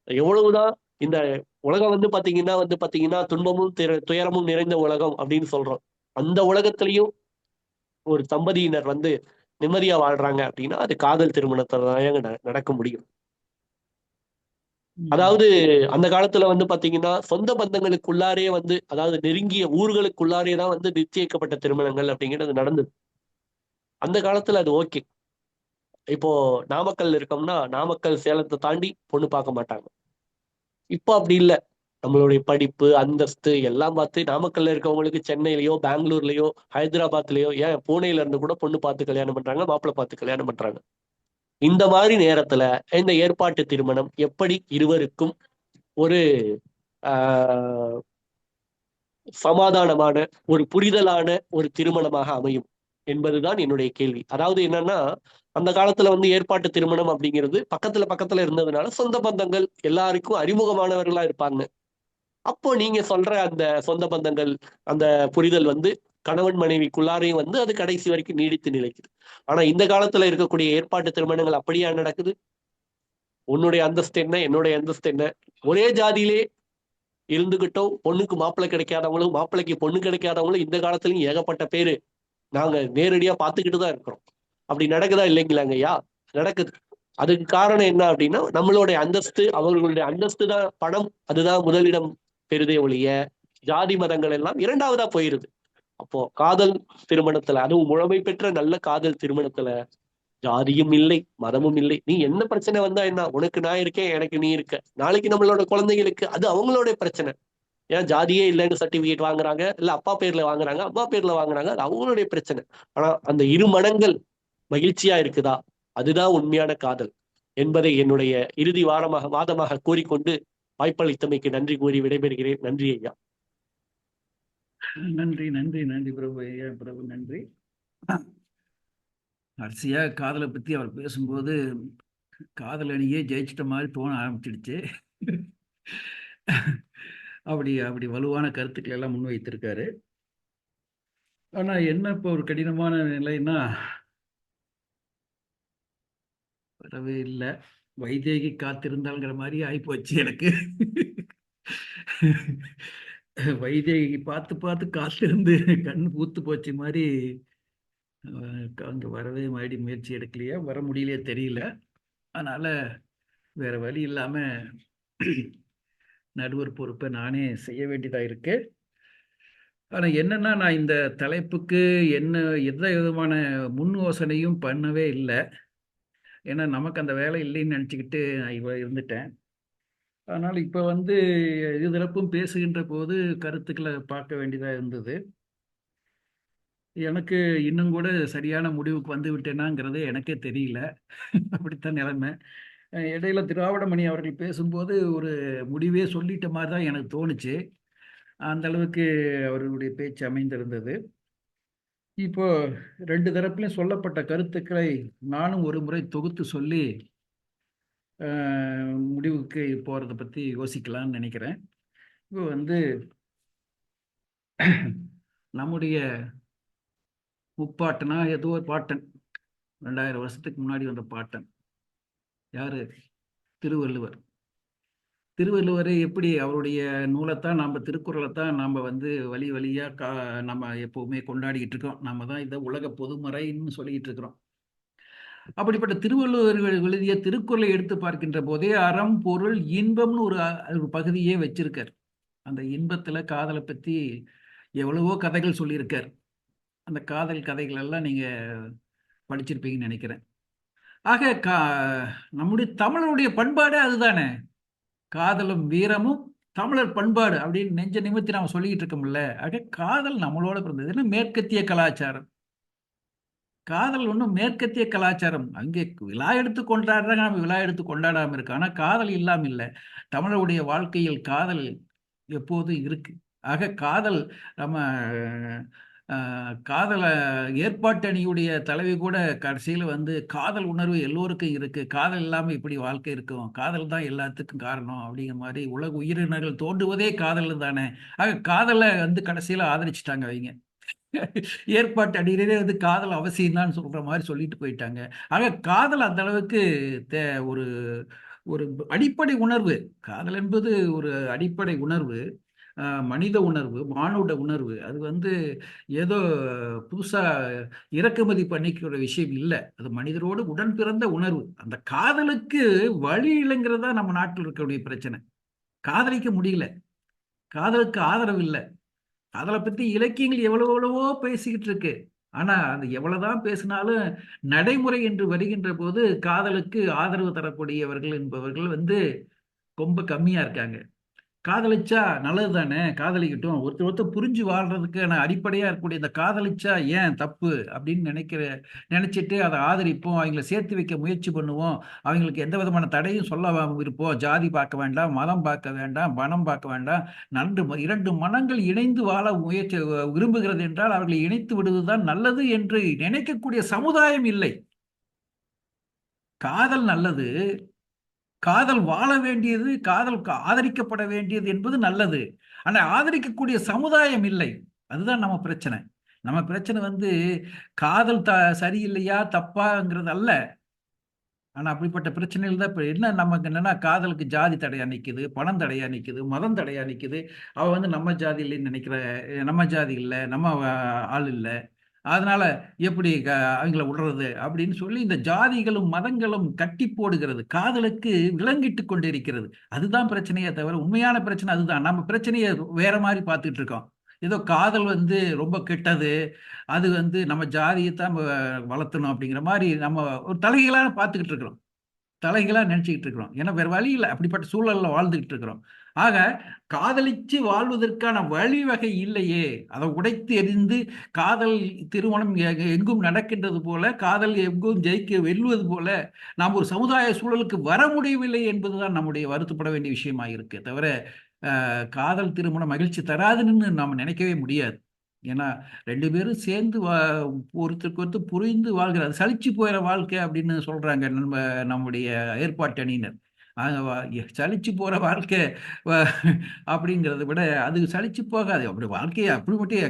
எவ்வளவுதான் இந்த உலகம் வந்து பாத்தீங்கன்னா துன்பமும் துயரமும் நிறைந்த உலகம் அப்படின்னு சொல்றோம். அந்த உலகத்திலையும் ஒரு தம்பதியினர் வந்து நிம்மதியா வாழ்றாங்க அப்படின்னா அது காதல் திருமணத்துல நடக்க முடியும். அதாவது அந்த காலத்துல வந்து பாத்தீங்கன்னா சொந்த பந்தங்களுக்குள்ளாரே வந்து அதாவது நெருங்கிய ஊர்களுக்குள்ளாரே தான் வந்து நிச்சயிக்கப்பட்ட திருமணங்கள் அப்படிங்கிறது நடந்தது. அந்த காலத்துல அது ஓகே. இப்போ நாமக்கல் இருக்கோம்னா நாமக்கல் சேலத்தை தாண்டி பொண்ணு பார்க்க மாட்டாங்க. இப்போ அப்படி இல்லை. நம்மளுடைய படிப்பு அந்தஸ்து எல்லாம் பார்த்து நாமக்கல்ல இருக்கவங்களுக்கு சென்னையிலயோ பெங்களூர்லயோ ஹைதராபாத்லயோ ஏன் பூனேல இருந்து கூட பொண்ணு பார்த்து கல்யாணம் பண்றாங்க, மாப்பிள்ளை பார்த்து கல்யாணம் பண்றாங்க. இந்த மாதிரி நேரத்துல இந்த ஏற்பாட்டு திருமணம் எப்படி இருவருக்கும் ஒரு ஆஹ் சமாதானமான ஒரு புரிதலான ஒரு திருமணமாக அமையும் என்பதுதான் என்னுடைய கேள்வி. அதாவது என்னன்னா அந்த காலத்துல வந்து ஏற்பாட்டு திருமணம் அப்படிங்கிறது பக்கத்துல இருந்ததுனால சொந்த பந்தங்கள் எல்லாருக்கும் அறிமுகமானவர்களா இருப்பாங்க. அப்போ நீங்க சொல்ற அந்த சொந்த பந்தங்கள் அந்த புரிதல் வந்து கணவன் மனைவிக்குள்ளாரையும் வந்து அது கடைசி வரைக்கும் நீடித்து நிலைக்குது. ஆனா இந்த காலத்துல இருக்கக்கூடிய ஏற்பாட்டு திருமணங்கள் அப்படியா நடக்குது? உன்னுடைய அந்தஸ்து என்ன, என்னுடைய அந்தஸ்து என்ன, ஒரே ஜாதியிலே இருந்துகிட்டோம் பொண்ணுக்கு மாப்பிள்ளை கிடைக்காதவங்களும் மாப்பிள்ளைக்கு பொண்ணு கிடைக்காதவங்களும் இந்த காலத்துலயும் ஏகப்பட்ட பேரு நாங்க நேரடியா பார்த்துக்கிட்டு தான் இருக்கிறோம். அப்படி நடக்குதா இல்லைங்களாங்க ஐயா? நடக்குது. அதுக்கு காரணம் என்ன அப்படின்னா நம்மளுடைய அந்தஸ்து, அவர்களுடைய அந்தஸ்து தான், பணம் அதுதான் முதலிடம் பெறுதே ஒழிய ஜாதி மதங்கள் எல்லாம் இரண்டாவதா போயிருது. அப்போ காதல் திருமணத்துல அதுவும் முழுமை பெற்ற நல்ல காதல் திருமணத்துல ஜாதியும் இல்லை மதமும் இல்லை. நீ என்ன பிரச்சனை வந்தா என்ன, உனக்கு நான் இருக்கேன், எனக்கு நீ இருக்க. நாளைக்கு நம்மளோட குழந்தைகளுக்கு அது அவங்களோட பிரச்சனை. ஏன் ஜாதியே இல்லைன்னு சர்டிபிகேட் வாங்குறாங்க, இல்ல அப்பா பேர்ல வாங்குறாங்க, அம்மா பேர்ல வாங்குறாங்க, அது அவங்களுடைய பிரச்சனை. ஆனா அந்த இரு மனங்கள் மகிழ்ச்சியா இருக்குதா, அதுதான் உண்மையான காதல் என்பதை என்னுடைய இறுதி வாதமாக கூறிக்கொண்டு வாய்ப்பளித்தமைக்கு நன்றி கூறி விடைபெறுகிறேன். நன்றி ஐயா. நன்றி நன்றி நன்றி பிரபு ஐயா. பிரபு நன்றி. கடைசியா காதலை பத்தி அவர் பேசும்போது காதல் அணியே ஜெயிச்சிட்ட மாதிரி தோண ஆரம்பிச்சிடுச்சு. அப்படி வலுவான கருத்துக்களை எல்லாம் முன்வைத்திருக்காரு. ஆனா என்ன இப்போ ஒரு கடினமான நிலைன்னா வரவே இல்லை. வைதேகி காத்திருந்தாங்கிற மாதிரி ஆயிப்போச்சு எனக்கு. வைதேகி பார்த்து பார்த்து காத்திருந்து கண்ணு பூத்து போச்சு மாதிரி அங்க வரவே மாதிரி முயற்சி எடுக்கலையா, வர முடியலையே தெரியல. அதனால வேற வழி இல்லாம நடுவர் பொறுப்பை நானே செய்ய வேண்டியதா இருக்கு. ஆனா என்னன்னா நான் இந்த தலைப்புக்கு எந்த விதமான முன் யோசனையும் பண்ணவே இல்லை. ஏன்னா நமக்கு அந்த வேலை இல்லைன்னு நினச்சிக்கிட்டு நான் இருந்துட்டேன். அதனால இப்ப வந்து இருதரப்பும் பேசுகின்ற போது கருத்துக்களை பார்க்க வேண்டியதா இருந்தது. எனக்கு இன்னும் கூட சரியான முடிவுக்கு வந்து விட்டேனாங்கிறதே எனக்கே தெரியல. அப்படித்தான் நிலைமை. இடையில திராவிடமணி அவர்கள் பேசும்போது ஒரு முடிவே சொல்லிட்ட மாதிரி தான் எனக்கு தோணுச்சு. அந்த அளவுக்கு அவர்களுடைய பேச்சு அமைந்திருந்தது. இப்போ ரெண்டு தரப்பிலும் சொல்லப்பட்ட கருத்துக்களை நானும் ஒரு முறை தொகுத்து சொல்லி முடிவுக்கு போறதை பத்தி யோசிக்கலாம்னு நினைக்கிறேன். இப்போ வந்து நம்முடைய முப்பாட்டனா ஏதோ ஒரு பாட்டன், 2000 வருஷத்துக்கு முன்னாடி வந்த பாட்டன் யாரு? திருவள்ளுவர். திருவள்ளுவர் எப்படி அவருடைய நூலைத்தான், நம்ம திருக்குறளைத்தான் நம்ம வந்து வழி வழியா நம்ம எப்பவுமே கொண்டாடிக்கிட்டு இருக்கோம். நம்ம தான் இதை உலக பொதுமறைன்னு சொல்லிக்கிட்டு இருக்கிறோம். அப்படிப்பட்ட திருவள்ளுவர் எழுதிய திருக்குறளை எடுத்து பார்க்கின்ற போதே அறம் பொருள் இன்பம்னு ஒரு பகுதியே வச்சிருக்கார். அந்த இன்பத்துல காதலை பத்தி எவ்வளவோ கதைகள் சொல்லியிருக்கார். அந்த காதல் கதைகள் எல்லாம் நீங்க படிச்சிருப்பீங்கன்னு நினைக்கிறேன். ஆக நம்முடைய தமிழருடைய பண்பாடு அதுதானே. காதலும் வீரமும் தமிழர் பண்பாடு அப்படின்னு நெஞ்ச நிமித்தி நாம சொல்லிட்டு இருக்கோம்ல. ஆக காதல் நம்மளோட பிறந்தது. என்ன மேற்கத்திய கலாச்சாரம். காதல் ஒன்றும் மேற்கத்திய கலாச்சாரம். அங்கே விழா எடுத்து கொண்டாடுறாங்க, நம்ம விழா எடுத்து கொண்டாடாம இருக்கோம். ஆனா காதல் இல்லாம இல்லை. தமிழருடைய வாழ்க்கையில் காதல் எப்போதும் இருக்கு. ஆக காதல் நம்ம காதல ஏற்பாட்டு அணியுடைய தலைவி கூட கடைசியில் வந்து காதல் உணர்வு எல்லோருக்கும் இருக்கு, காதல் இல்லாமல் இப்படி வாழ்க்கை இருக்கும், காதல் தான் எல்லாத்துக்கும் காரணம் அப்படிங்கிற மாதிரி உலக உயிரினர்கள் தோன்றுவதே காதல் தானே. ஆக காதலை வந்து கடைசியில் ஆதரிச்சுட்டாங்க அவங்க. ஏற்பாட்டு அடியிலே வந்து காதல் அவசியம் தான் சொல்ற மாதிரி சொல்லிட்டு போயிட்டாங்க. ஆக காதல் அந்த அளவுக்கு ஒரு ஒரு அடிப்படை உணர்வு. காதல் என்பது ஒரு அடிப்படை உணர்வு, மனித உணர்வு, மானுட உணர்வு. அது வந்து ஏதோ புதுசா இறக்குமதி பண்ணிக்கிற விஷயம் இல்லை. அது மனிதரோடு உடன் பிறந்த உணர்வு. அந்த காதலுக்கு வழி இல்லைங்கிறதா நம்ம நாட்டில் இருக்கக்கூடிய பிரச்சனை. காதலிக்க முடியல, காதலுக்கு ஆதரவு இல்லை. காதலை பத்தி இலக்கியங்கள் எவ்வளவோ பேசிக்கிட்டு இருக்கு. ஆனா அது எவ்வளவுதான் பேசினாலும் நடைமுறை என்று வருகின்ற போது காதலுக்கு ஆதரவு தரக்கூடியவர்கள் என்பவர்கள் வந்து ரொம்ப கம்மியா இருக்காங்க. காதலிச்சா நல்லது தானே, காதலிக்கட்டும். ஒருத்தர் ஒருத்தர் புரிஞ்சு வாழ்றதுக்கான அடிப்படையா இருக்கக்கூடிய இந்த காதலிச்சா ஏன் தப்பு அப்படின்னு நினைச்சிட்டு அதை ஆதரிப்போம், அவங்கள சேர்த்து வைக்க முயற்சி பண்ணுவோம், அவங்களுக்கு எந்த விதமான தடையும் சொல்ல இருப்போம். ஜாதி பார்க்க வேண்டாம், மதம் பார்க்க வேண்டாம், பணம் பார்க்க வேண்டாம். இரண்டு மனங்கள் இணைந்து வாழ முயற்சி விரும்புகிறது என்றால் அவர்களை இணைத்து விடுவதுதான் நல்லது என்று நினைக்கக்கூடிய சமுதாயம் இல்லை. காதல் நல்லது, காதல் வாழ வேண்டியது, காதல் ஆதரிக்கப்பட வேண்டியது என்பது நல்லது. ஆனா ஆதரிக்கக்கூடிய சமுதாயம் இல்லை. அதுதான் நம்ம பிரச்சனை. நம்ம பிரச்சனை வந்து காதல் சரியில்லையா தப்பாங்கிறது அல்ல. ஆனா அப்படிப்பட்ட பிரச்சனைகள் தான் இப்ப என்ன. நமக்கு என்னன்னா காதலுக்கு ஜாதி தடையா நிக்குது, பணம் தடையா நிக்குது, மதம் தடையா நிக்குது. அவ வந்து நம்ம ஜாதி இல்லைன்னு நினைக்கிற, நம்ம ஜாதி இல்லை, நம்ம ஆள் இல்லை, அதனால எப்படி அவங்கள விடுறது அப்படின்னு சொல்லி இந்த ஜாதிகளும் மதங்களும் கட்டி போடுகிறது, காதலுக்கு விலங்கிட்டு கொண்டிருக்கிறது. அதுதான் பிரச்சனையே தவிர உண்மையான பிரச்சனை அதுதான். நம்ம பிரச்சனையை வேற மாதிரி பார்த்துட்டு இருக்கோம். ஏதோ காதல் வந்து ரொம்ப கெட்டது, அது வந்து நம்ம ஜாதியை தான் வளர்த்தணும் அப்படிங்கிற மாதிரி நம்ம ஒரு தலைகளாக பார்த்துக்கிட்டு இருக்கிறோம், தலைகளா நினைச்சுக்கிட்டு இருக்கிறோம். ஏன்னா வேற வழி இல்லை, அப்படிப்பட்ட சூழல்ல வாழ்ந்துகிட்டு இருக்கிறோம். ஆக காதலிச்சு வாழ்வதற்கான வழிவகை இல்லையே. அதை உடைத்து எரிந்து காதல் திருமணம் எங்கும் நடக்கின்றது போல, காதல் எங்கும் வெல்வது போல நாம் ஒரு சமுதாய சூழலுக்கு வர முடியவில்லை என்பதுதான் நம்முடைய வருத்தப்பட வேண்டிய விஷயமா இருக்கு. தவிர காதல் திருமணம் மகிழ்ச்சி தராதுன்னு நாம் நினைக்கவே முடியாது. ஏன்னா ரெண்டு பேரும் சேர்ந்து ஒருத்தருக்கு ஒருத்தர் புரிந்து வாழ்கிறார். சலிச்சு போயிற வாழ்க்கை அப்படின்னு சொல்றாங்க நம்முடைய ஏற்பாட்டு அணியினர். சலிச்சு போற வாழ்க்கை அப்படிங்கிறத விட அது சலிச்சு போகாது. அப்படி வாழ்க்கையை அப்படி மட்டும்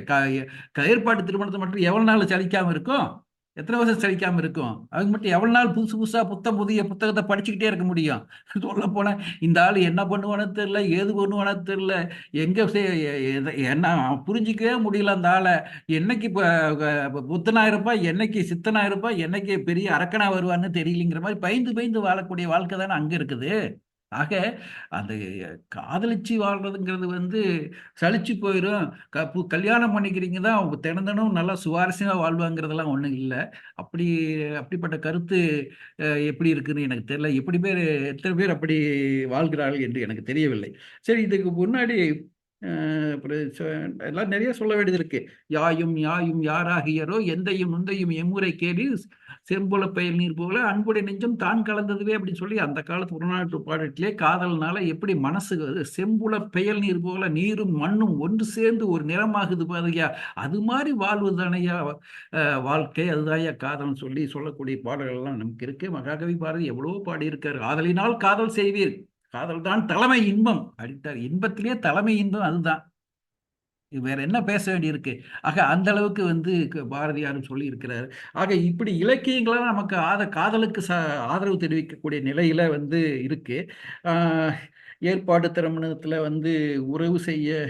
ஏற்பாட்டு திருமணத்தை மட்டும் எவ்வளவு நாள் சலிக்காம இருக்கும், எத்தனை வருஷம் சலிக்காம இருக்கும்? அவங்க மட்டும் எவ்வளவு நாள் புதுசு புதுசா புதிய புத்தகத்தை படிச்சுக்கிட்டே இருக்க முடியும்? சொல்ல போனா இந்த ஆள் என்ன பண்ணுவானு தெரியல, ஏது பண்ணுவானு தெரியல, எங்க என்ன புரிஞ்சிக்கவே முடியல அந்த ஆளை. என்னைக்கு புத்தனா இருப்பா, என்னைக்கு சித்தனா இருப்பா, என்னைக்கு பெரிய அரக்கனா வருவான்னு தெரியலங்கிற மாதிரி பயந்து பயந்து வாழக்கூடிய வாழ்க்கை தானே அங்க இருக்குது. ஆக அந்த காதலிச்சு வாழ்றதுங்கிறது வந்து சலிச்சு போயிடும். கல்யாணம் பண்ணிக்கிறீங்க தான் தினம் தினம் நல்லா சுவாரஸ்யமா வாழ்வாங்கிறதெல்லாம் ஒண்ணும் இல்லை. அப்படி அப்படிப்பட்ட கருத்து எப்படி இருக்குன்னு எனக்கு தெரியல. எத்தனை பேர் அப்படி வாழ்கிறார்கள் என்று எனக்கு தெரியவில்லை. சரி, இதுக்கு முன்னாடி அப்புறம் எல்லாம் நிறைய சொல்ல வேண்டியது இருக்கு. யாயும் யாயும் யாராகியரோ எந்தையும் நுந்தையும் எம்முறை கேடி செம்புல பெயல் நீர் போல அன்புடைய நெஞ்சம் தான் கலந்ததுவே அப்படின்னு சொல்லி அந்த காலத்து புறநானூற்று பாடத்திலே காதல்னால எப்படி மனசு செம்புல பெயல் நீர் போல நீரும் மண்ணும் ஒன்று சேர்ந்து ஒரு நிறமாகுது பாருயா, அது மாதிரி வாழ்வுதானையா வாழ்க்கை, அதுதான்யா காதல்னு சொல்லி சொல்லக்கூடிய பாடல்கள் எல்லாம் நமக்கு இருக்கு. மகாகவி பாரதி எவ்வளவோ பாடி இருக்காரு. ஆதலினால் காதல் செய்வீர், காதல் தான் தலைமை இன்பம் அடித்தார். இன்பத்திலேயே தலைமை இன்பம் அதுதான். வேற என்ன பேச வேண்டியிருக்கு? ஆக அந்த அளவுக்கு வந்து பாரதியாரும் சொல்லி இருக்கிறார். ஆக இப்படி இலக்கியங்களாம் நமக்கு காதலுக்கு ஆதரவு தெரிவிக்கக்கூடிய நிலையில வந்து இருக்கு. ஏற்பாடு திருமணத்துல வந்து உறவு செய்ய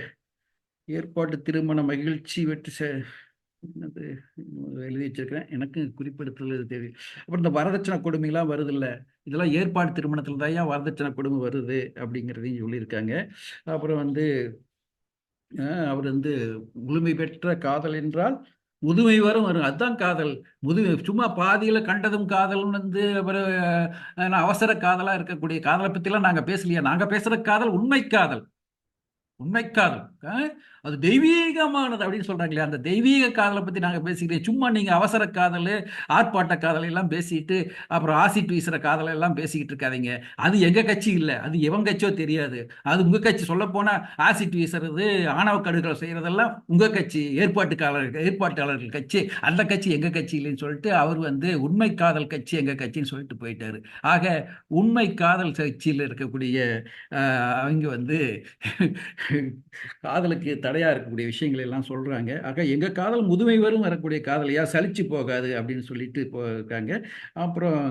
ஏற்பாடு திருமண மகிழ்ச்சி வெற்றி என்னது எழுதி வச்சிருக்கிறேன், எனக்கு குறிப்பிடுத்தல் தெரியும். அப்புறம் இந்த வரதட்சணை கொடுமைலாம் வருது இல்ல, இதெல்லாம் ஏற்பாடு திருமணத்துல தான் ஏன் வரதட்சணை கொடுமை வருது அப்படிங்கிறதையும் சொல்லியிருக்காங்க. அப்புறம் வந்து அவர் வந்து முழுமை பெற்ற காதல் என்றால் முதுமை வரும் அதுதான் காதல். முதுமை சும்மா பாதியில கண்டதும் காதல்னு வந்து அப்புறம் அவசர காதலா இருக்கக்கூடிய காதலை பத்திலாம் நாங்க பேசலையா? நாங்க பேசுற காதல் உண்மை காதல், உண்மை காதல். அது தெய்வீகமானது அப்படின்னு சொல்றாங்க இல்லையா, அந்த தெய்வீக காதலை பத்தி நாங்க பேசிக்கிறேன். சும்மா நீங்க அவசர காதல், ஆர்ப்பாட்ட காதலை எல்லாம் பேசிட்டு அப்புறம் ஆசிட் வீசுற காதலை எல்லாம் பேசிக்கிட்டு இருக்காதீங்க. அது எங்க கட்சி இல்லை, அது எவங்க கட்சியோ தெரியாது. அது உங்க கட்சி. சொல்ல போனா ஆசிட் வீசுறது, ஆணவ கடுகளை செய்யறதெல்லாம் உங்க கட்சி, ஏற்பாட்டாளர்கள் கட்சி. அந்த கட்சி எங்க கட்சி இல்லைன்னு சொல்லிட்டு அவர் வந்து உண்மை காதல் கட்சி எங்க கட்சின்னு சொல்லிட்டு போயிட்டாரு. ஆக உண்மை காதல் கட்சியில் இருக்கக்கூடிய அவங்க வந்து காதலுக்கு தடையா இருக்கக்கூடிய விஷயங்களை எல்லாம் சொல்றாங்க. ஆக எங்க காதல் முதுமை வரும் வரக்கூடிய காதலையா, சலிச்சு போகாது அப்படின்னு சொல்லிட்டு போயிருக்காங்க. அப்புறம்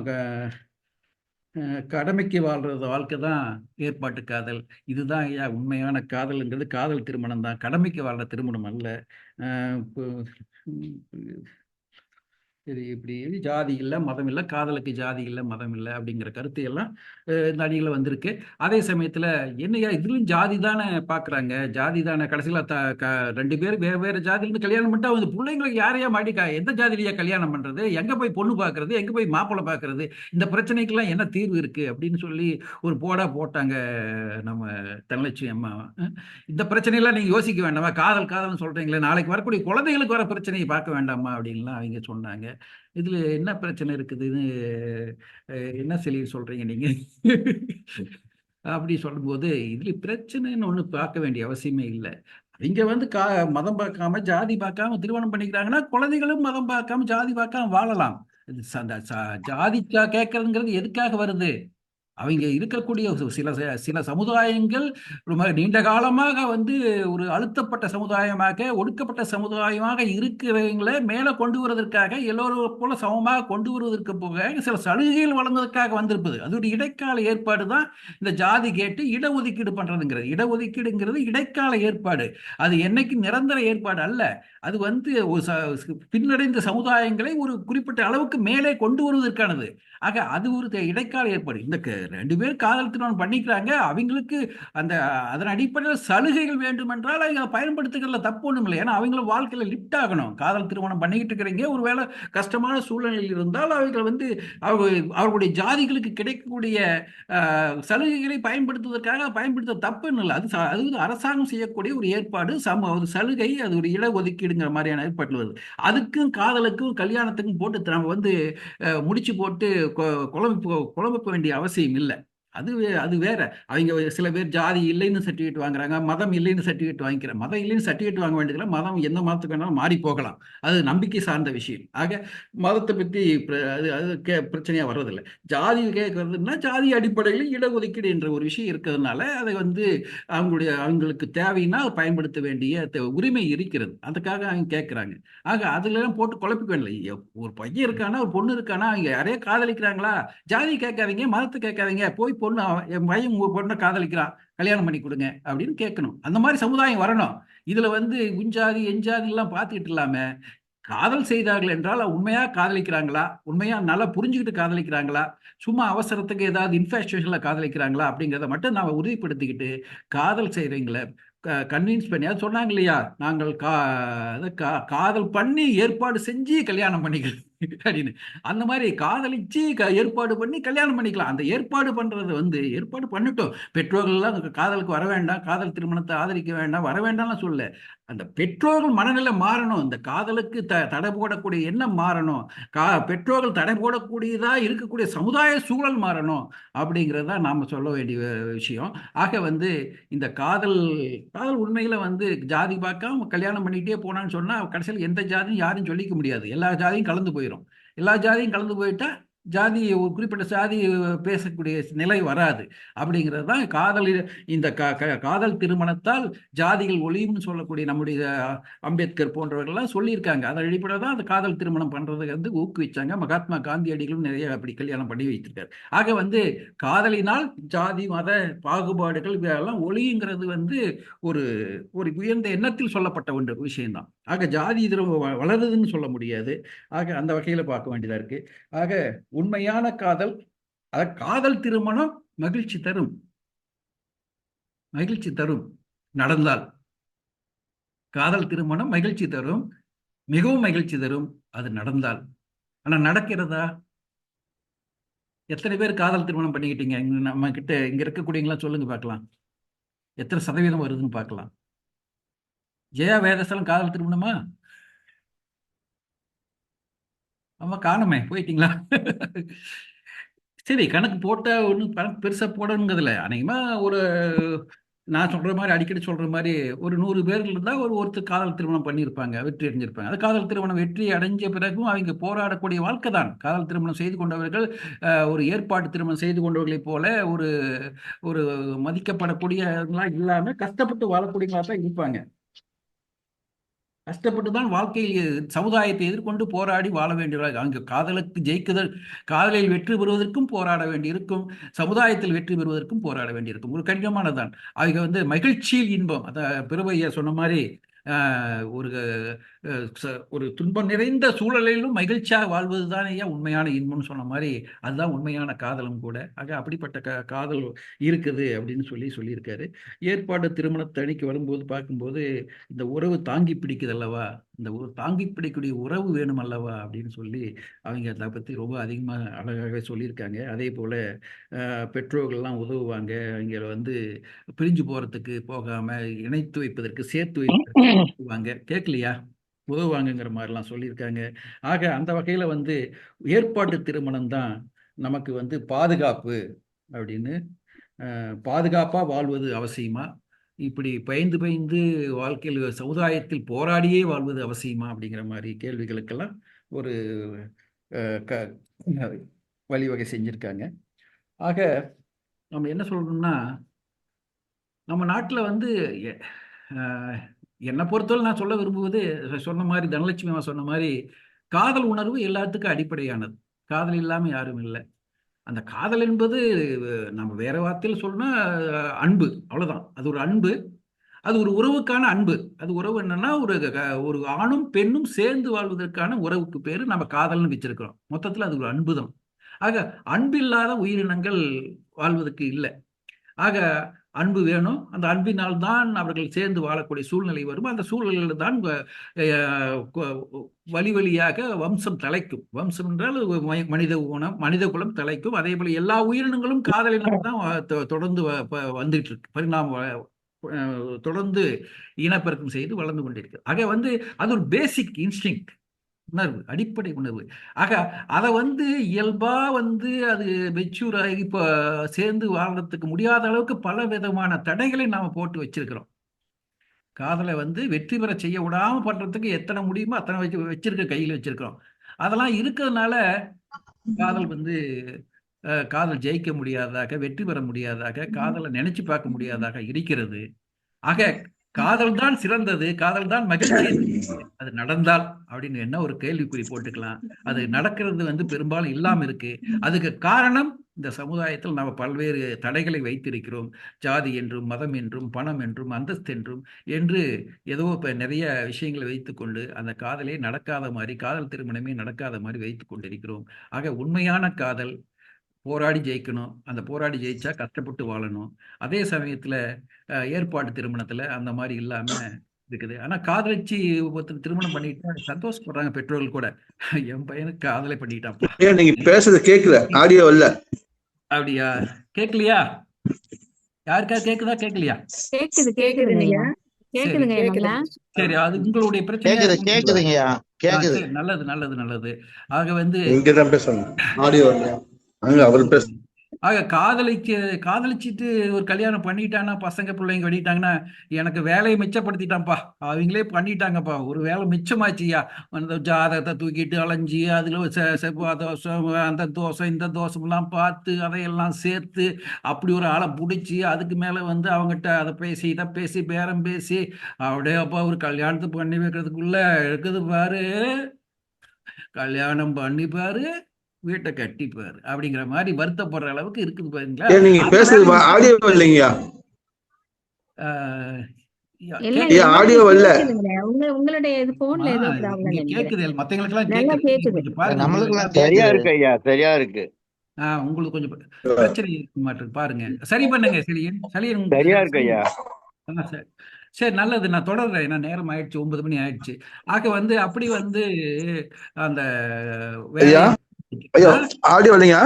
கடமைக்கு வாழ்றது வாழ்க்கை தான் ஏற்பாட்டு காதல். இதுதான் ஐயா உண்மையான காதல்ங்கிறது. காதல் திருமணம் தான், கடமைக்கு வாழ்ற திருமணம் அல்ல. சரி, இப்படி ஜாதி இல்லை மதம் இல்லை, காதலுக்கு ஜாதி இல்லை மதம் இல்லை அப்படிங்கிற கருத்து எல்லாம் இந்த அணியில் வந்திருக்கு. அதே சமயத்தில் என்னையா இதுலையும் ஜாதி தானே பார்க்குறாங்க, ஜாதி தானே கடைசியில் ரெண்டு பேரும் வேறு வேறு ஜாதியிலேருந்து கல்யாணம் பண்ணிட்டு அவங்க பிள்ளைங்களுக்கு யாரையா எந்த ஜாதியிலையா கல்யாணம் பண்ணுறது, எங்கே போய் பொண்ணு பார்க்கறது, எங்கே போய் மாப்பிள்ளை பார்க்கறது, இந்த பிரச்சனைக்கெல்லாம் என்ன தீர்வு இருக்குது அப்படின்னு சொல்லி ஒரு போட்டாங்க நம்ம தனலட்சுமி அம்மா. இந்த பிரச்சனையெல்லாம் நீங்கள் யோசிக்க வேண்டாமா, காதல் காதல்னு சொல்கிறீங்களே, நாளைக்கு வரக்கூடிய குழந்தைகளுக்கு வர பிரச்சனையை பார்க்க வேண்டாமா அப்படின்லாம் அவங்க சொன்னாங்க. இதுல என்ன பிரச்சனை இருக்குதுன்னு என்ன சொல்லி சொல்றீங்க நீங்க அப்படி சொல்லும்போது இதுல பிரச்சனைன்னு ஒண்ணு பார்க்க வேண்டிய அவசியமே இல்லை. இங்க வந்து மதம் பார்க்காம ஜாதி பார்க்காம திருமணம் பண்ணிக்கிறாங்கன்னா குழந்தைகளும் மதம் பார்க்காம ஜாதி பார்க்காம வாழலாம். ஜாதி கேட்கறதுங்கிறது எதுக்காக வருது? அவங்க இருக்கக்கூடிய சில சமுதாயங்கள் ரொம்ப நீண்ட காலமாக வந்து ஒரு அழுத்தப்பட்ட சமுதாயமாக, ஒடுக்கப்பட்ட சமுதாயமாக இருக்கிறவங்களை மேலே கொண்டு வருவதற்காக, எல்லோரும் போல சமமாக கொண்டு வருவதற்கு போக சில சலுகைகள் வழங்குவதற்காக வந்திருப்பது. அது ஒரு இடைக்கால ஏற்பாடு தான் இந்த ஜாதி கேட்டு இடஒதுக்கீடு பண்றதுங்கிறது. இடஒதுக்கீடுங்கிறது இடைக்கால ஏற்பாடு, அது என்னைக்கு நிரந்தர ஏற்பாடு அல்ல. அது வந்து ஒரு பின்னடைந்த சமுதாயங்களை ஒரு குறிப்பிட்ட அளவுக்கு மேலே கொண்டு வருவதற்கானது. ஆக அது ஒரு இடைக்கால ஏற்பாடு. இந்த ரெண்டு பேர் காதல் திருமணம் பண்ணிக்கிறாங்க, அவங்களுக்கு அதன் அடிப்படையில் சலுகைகள் வேண்டும் என்றால் அவங்க பயன்படுத்துகிறதுல தப்பு ஒன்றும் இல்லை. ஏன்னா அவங்கள வாழ்க்கையில லிப்ட் ஆகணும். காதல் திருமணம் பண்ணிக்கிட்டு இருக்கிறீங்க, ஒருவேளை கஷ்டமான சூழ்நிலையில் இருந்தால் அவங்க வந்து அவர்களுடைய ஜாதிகளுக்கு கிடைக்கக்கூடிய சலுகைகளை பயன்படுத்துவதற்காக பயன்படுத்த தப்புன்னு இல்லை. அது அரசாங்கம் செய்யக்கூடிய ஒரு ஏற்பாடு, ஒரு சலுகை, அது ஒரு இடஒதுக்கீடுங்கிற மாதிரியான ஏற்பாடு வருது. அதுக்கும் காதலுக்கும் கல்யாணத்துக்கும் போட்டு நம்ம வந்து முடிச்சு போட்டு குழம்ப வேண்டிய அவசியம் இல்லை. அது வேற. அவங்க சில பேர் ஜாதி இல்லைன்னு சர்டிஃபிகேட் வாங்குறாங்க, மதம் இல்லைன்னு சர்டிஃபிகேட் வாங்கிக்கிறாங்க. மதம் இல்லைன்னு சர்டிஃபிகேட் வாங்க வேண்டியதில்லை, மதம் எந்த மதத்துக்கு வேணாலும் மாறி போகலாம், அது நம்பிக்கை சார்ந்த விஷயம். ஆக மதத்தை பற்றி அது பிரச்சனையா வர்றதில்லை. ஜாதி கேட்கறதுன்னா ஜாதி அடிப்படையில் இடஒதுக்கீடு என்ற ஒரு விஷயம் இருக்கிறதுனால அதை வந்து அவங்களுக்கு தேவைன்னா பயன்படுத்த வேண்டிய உரிமை இருக்கிறது, அதுக்காக அவங்க கேட்கறாங்க. ஆக அதுல எல்லாம் போட்டு குழப்பிக்க வேண்டிய. ஒரு பையன் இருக்கானா ஒரு பொண்ணு இருக்கானா, அவங்க யாரையா காதலிக்கிறாங்களா, ஜாதி கேட்காதீங்க, மதத்தை கேட்காதீங்க, போய் பொண்ணு என் பையன் உங்க பொண்ணை காதலிக்கிறான், கல்யாணம் பண்ணி கொடுங்க அப்படின்னு கேட்கணும். அந்த மாதிரி சமுதாயம் வரணும். இதுல வந்து உஞ்சாதி எஞ்சாதி எல்லாம் பார்த்துக்கிட்டு இல்லாம காதல் செய்தார்கள் என்றால் உண்மையா காதலிக்கிறாங்களா, உண்மையா நல்லா புரிஞ்சுக்கிட்டு காதலிக்கிறாங்களா, சும்மா அவசரத்துக்கு ஏதாவது இன்ஃபேக்சுவேஷன்ல காதலிக்கிறாங்களா அப்படிங்கிறத மட்டும் நாம உறுதிப்படுத்திக்கிட்டு காதல் செய்றீங்களே கன்வின்ஸ் பண்ணி அது சொன்னாங்க இல்லையா, நாங்கள் காதல் பண்ணி ஏற்பாடு செஞ்சு கல்யாணம் பண்ணிக்கலாம் அப்படின்னு. அந்த மாதிரி காதலிச்சு ஏற்பாடு பண்ணி கல்யாணம் பண்ணிக்கலாம். அந்த ஏற்பாடு பண்றது ஏற்பாடு பண்ணிட்டோம். பெற்றோர்கள் எல்லாம் காதலுக்கு வர வேண்டாம், காதல் திருமணத்தை ஆதரிக்க வேண்டாம், வர வேண்டாம்னு சொல்ல. அந்த பெற்றோர்கள் மனநிலை மாறணும். இந்த காதலுக்கு தடை போடக்கூடிய எண்ணம் மாறணும். பெற்றோர்கள் தடை போடக்கூடியதா இருக்கக்கூடிய சமுதாய சூழல் மாறணும் அப்படிங்கிறது தான் நாம சொல்ல வேண்டிய விஷயம். ஆக இந்த காதல் காதல் உண்மையில ஜாதி பார்க்காம கல்யாணம் பண்ணிக்கிட்டே போனான்னு சொன்னா கடைசியில் எந்த ஜாதியும் யாரும் சொல்லிக்க முடியாது. எல்லா ஜாதியும் கலந்து போயிடும். எல்லா ஜாதியும் கலந்து போயிட்டா ஜாதி ஒரு குறிப்பிட்ட ஜாதி பேசக்கூடிய நிலை வராது. அப்படிங்கிறது தான் இந்த காதல் திருமணத்தால் ஜாதிகள் ஒளியும்னு சொல்லக்கூடிய நம்முடைய அம்பேத்கர் போன்றவர்கள்லாம் சொல்லியிருக்காங்க. அதன் அடிப்படையில் தான் அந்த காதல் திருமணம் பண்றதுக்கு ஊக்குவிச்சாங்க. மகாத்மா காந்தியடிகளும் நிறைய அப்படி கல்யாணம் பண்ணி வைத்திருக்காரு. ஆக காதலினால் ஜாதி மத பாகுபாடுகள் இதெல்லாம் ஒளிங்கிறது ஒரு ஒரு உயர்ந்த எண்ணத்தில் சொல்லப்பட்ட ஒன்று விஷயம்தான். ஆக ஜாதி இது வளருதுன்னு சொல்ல முடியாது. ஆக அந்த வகையில பார்க்க வேண்டியதா இருக்கு. ஆக உண்மையான காதல், காதல் திருமணம் மகிழ்ச்சி தரும், மகிழ்ச்சி தரும் நடந்தால். காதல் திருமணம் மகிழ்ச்சி தரும், மிகவும் மகிழ்ச்சி தரும் அது நடந்தால். ஆனா நடக்கிறதா? எத்தனை பேர் காதல் திருமணம் பண்ணிக்கிட்டீங்க? நம்ம கிட்ட இங்க இருக்கக்கூடியவங்களாம் சொல்லுங்க பார்க்கலாம், எத்தனை சதவீதம் வருதுன்னு பார்க்கலாம். ஜெயா வேதஸ்தலம் காதல் திருமணமா? ஆமா, காணுமே, போயிட்டீங்களா? சரி, கணக்கு போட்டா ஒன்றும் கணக்கு பெருசா போடணுங்கிறதுல அநேகமா நான் சொல்ற மாதிரி அடிக்கடி சொல்ற மாதிரி ஒரு 100 பேர்கள் இருந்தா ஒருத்தர் காதல் திருமணம் பண்ணியிருப்பாங்க, வெற்றி அடைஞ்சிருப்பாங்க. அது காதல் திருமணம் வெற்றி அடைஞ்ச பிறகும் அவங்க போராடக்கூடிய வாழ்க்கை தான். காதல் திருமணம் செய்து கொண்டவர்கள் ஒரு ஏற்பாட்டு திருமணம் செய்து கொண்டவர்களைப் போல ஒரு ஒரு மதிக்கப்படக்கூடியவங்களா இல்லாம கஷ்டப்பட்டு வாழக்கூடியவங்களா தான் இருப்பாங்க. கஷ்டப்பட்டு தான் வாழ்க்கையில் சமுதாயத்தை எதிர்கொண்டு போராடி வாழ வேண்டியவர்கள். அங்கு காதலுக்கு ஜெயிக்குதல், காதலில் வெற்றி பெறுவதற்கும் போராட வேண்டியிருக்கும், சமுதாயத்தில் வெற்றி பெறுவதற்கும் போராட வேண்டியிருக்கும். ஒரு கடினமானதான். அவங்க மகிழ்ச்சியில் இன்பம், பிறவையா சொன்ன மாதிரி ஒரு ஒரு துன்பம் நிறைந்த சூழலிலும் மகிழ்ச்சியாக வாழ்வதுதான் ஐயா உண்மையான இன்பம்னு சொன்ன மாதிரி அதுதான் உண்மையான காதலும் கூட. ஆக அப்படிப்பட்ட காதல் இருக்குது அப்படின்னு சொல்லியிருக்காரு. ஏற்பாடு திருமணத்தணிக்கு வரும்போது பார்க்கும்போது இந்த உறவு தாங்கி பிடிக்குது அல்லவா, இந்த தாங்கி பிடிக்கக்கூடிய உறவு வேணும் அல்லவா அப்படின்னு சொல்லி அவங்க அதை பற்றி ரொம்ப அதிகமாக அழகாகவே சொல்லியிருக்காங்க. அதே போல பெற்றோர்கள்லாம் உதவுவாங்க. அவங்க பிரிஞ்சு போறதுக்கு போகாம இணைத்து வைப்பதற்கு சேர்த்து வைப்பாங்க. கேட்கலையா? உதவுவாங்கங்கிற மாதிரிலாம் சொல்லியிருக்காங்க. ஆக அந்த வகையில ஏற்பாட்டு திருமணம் தான் நமக்கு பாதுகாப்பு அப்படின்னு. பாதுகாப்பா வாழ்வது அவசியமா, இப்படி பயந்து வாழ்க்கையில் சமுதாயத்தில் போராடியே வாழ்வது அவசியமா அப்படிங்கிற மாதிரி கேள்விகளுக்கெல்லாம் ஒரு வழிவகை செஞ்சிருக்காங்க. ஆக நம்ம என்ன சொல்றோம்னா, நம்ம நாட்டில் என்னை பொறுத்தவரை நான் சொல்ல விரும்புவது, சொன்ன மாதிரி தனலட்சுமி சொன்ன மாதிரி காதல் உணர்வு எல்லாத்துக்கும் அடிப்படையானது. காதல் இல்லாம யாரும் இல்லை. அந்த காதல் என்பது நம்ம வேற வார்த்தையில் சொன்னா அன்பு, அவ்வளவுதான். அது ஒரு அன்பு, அது ஒரு உறவுக்கான அன்பு. அது உறவு என்னன்னா ஒரு ஆணும் பெண்ணும் சேர்ந்து வாழ்வதற்கான உறவுக்கு பேரு நம்ம காதல்னு வச்சிருக்கிறோம். மொத்தத்தில் அது ஒரு அன்பு தான். ஆக அன்பில்லாத உயிரினங்கள் வாழ்வதற்கு இல்லை. ஆக அன்பு வேணும். அந்த அன்பினால் தான் அவர்கள் சேர்ந்து வாழக்கூடிய சூழ்நிலை வரும். அந்த சூழ்நிலையில் தான் வழி வழியாக வம்சம் தலைக்கும். வம்சம் என்றால் மனித குலம் தலைக்கும். அதே போல எல்லா உயிரினங்களும் காதலினால் தான் தொடர்ந்து வந்துட்டு இருக்கு. தொடர்ந்து இனப்பெருக்கம் செய்து வளர்ந்து கொண்டிருக்கு. ஆக அது ஒரு பேசிக் இன்ஸ்டிங் உணர்வு, அடிப்படை உணர்வு. ஆக அதை இயல்பா அது மெச்சூர் ஆகி இப்போ சேர்ந்து வாழ்றதுக்கு முடியாத அளவுக்கு பல விதமான தடைகளை நாம போட்டு வச்சிருக்கிறோம். காதலை வெற்றி பெற செய்ய விடாம பண்றதுக்கு எத்தனை முடியுமோ அத்தனை வச்சிருக்க கையில் வச்சிருக்கிறோம். அதெல்லாம் இருக்கிறதுனால காதல் காதல் ஜெயிக்க முடியாதாக, வெற்றி பெற முடியாதாக, காதலை நினைச்சு பார்க்க முடியாதாக இருக்கிறது. ஆக காதல் தான் சிறந்தது, காதல் தான் மகிழ்ச்சி. அது நடந்தால் அப்படின்னு என்ன ஒரு கேள்விக்குறி போட்டுக்கலாம். அது நடக்கிறது பெரும்பாலும் இல்லாம இருக்கு. அதுக்கு காரணம் இந்த சமுதாயத்தில் நாம் பல்வேறு தடைகளை வைத்திருக்கிறோம். ஜாதி என்றும், மதம் என்றும், பணம் என்றும், அந்தஸ்து என்றும் என்று ஏதோ இப்போ நிறைய விஷயங்களை வைத்துக்கொண்டு அந்த காதலே நடக்காத மாதிரி, காதல் திருமணமே நடக்காத மாதிரி வைத்து கொண்டிருக்கிறோம். ஆக உண்மையான காதல் போராடி ஜெயிக்கணும். அந்த போராடி ஜெயிச்சா கஷ்டப்பட்டு வாழணும். அதே சமயத்துல ஏற்பாடு திருமணத்துல அந்த மாதிரி இல்லாம இருக்குது. ஆனா காதலிச்சு ஒருத்தர் திருமணம் பண்ணிட்டா சந்தோஷப்படுறாங்க பெற்றோர்கள் கூட. என் பையனுக்கு காதலை பண்ணிட்டான்ப்பா. ஏன் நீங்க பேசுறது கேட்கல, ஆடியோ இல்ல. அப்படியா? கேட்கலையா? யாருக்கா கேக்குதா கேட்கலையா? கேக்குதுங்க கேக்குதுங்கய்யா. கேக்குதுங்க நல்லா. கேக்குதுங்க. சரி, அது உங்களுடைய பிரச்சனையா கேக்குது இருக்கும்னு சொல்லுங்க. கேக்குதுங்கய்யா கேக்குது. சரி, நல்லது நல்லது நல்லது. ஆக வந்து இங்கதான் பேசணும், ஆடியோ இல்ல. அங்க அவர் பேச. ஆக காதலிச்சிட்டு ஒரு கல்யாணம் பண்ணிட்டான்னா, பசங்க பிள்ளைங்க வெடிட்டாங்கன்னா, எனக்கு வேலையை மிச்சப்படுத்திட்டான்ப்பா, அவங்களே பண்ணிட்டாங்கப்பா, ஒரு வேலை மிச்சமாச்சியா. அந்த ஜாதகத்தை தூக்கிட்டு அலைஞ்சி அதில் செவ்வாய் தோஷம், அந்த தோஷம், இந்த தோஷம்லாம் பார்த்து அதையெல்லாம் சேர்த்து அப்படி ஒரு ஆளை பிடிச்சி அதுக்கு மேலே வந்து அவங்ககிட்ட அதை பேசி இதை பேசி பேரம் பேசி அப்படியே அப்பா ஒரு கல்யாணத்தை பண்ணி வைக்கிறதுக்குள்ள இருக்குது பாரு. கல்யாணம் பண்ணிப்பாரு, வீட்டை கட்டிப்பாரு அப்படிங்கிற மாதிரி வருத்தப்படுற அளவுக்கு இருக்குது பாருங்களா. ஏன் நீங்க பேசுறது ஆடியோ இல்லைங்கய்யா? ஆடியோ இல்ல. உங்களுடைய இது போன்ல ஏதோ ப்ராப்ளம் நினைக்கிறேன். கேக்குது, மத்தவங்களுக்கெல்லாம் நல்லா கேக்குது. கேக்குது பாருங்க. நம்மளுக்கெல்லாம் சரியா கேக்குது. இருக்கு ஐயா, சரியா இருக்கு. உங்களுக்கு கொஞ்சம் பிரச்சனை இருக்க மாட்டேங்குது பாருங்க. சரி பண்ணுங்க. சரி சரியா இருக்கு ஐயா. சரி, சரி, நல்லது. நான் தொடர்றேன். ஏன்னா நேரம் ஆயிடுச்சு, 9 மணி ஆயிடுச்சு. ஆக வந்து அப்படி வந்து அந்த ஐயா ஐயா ஆடியோ இல்லைங்க.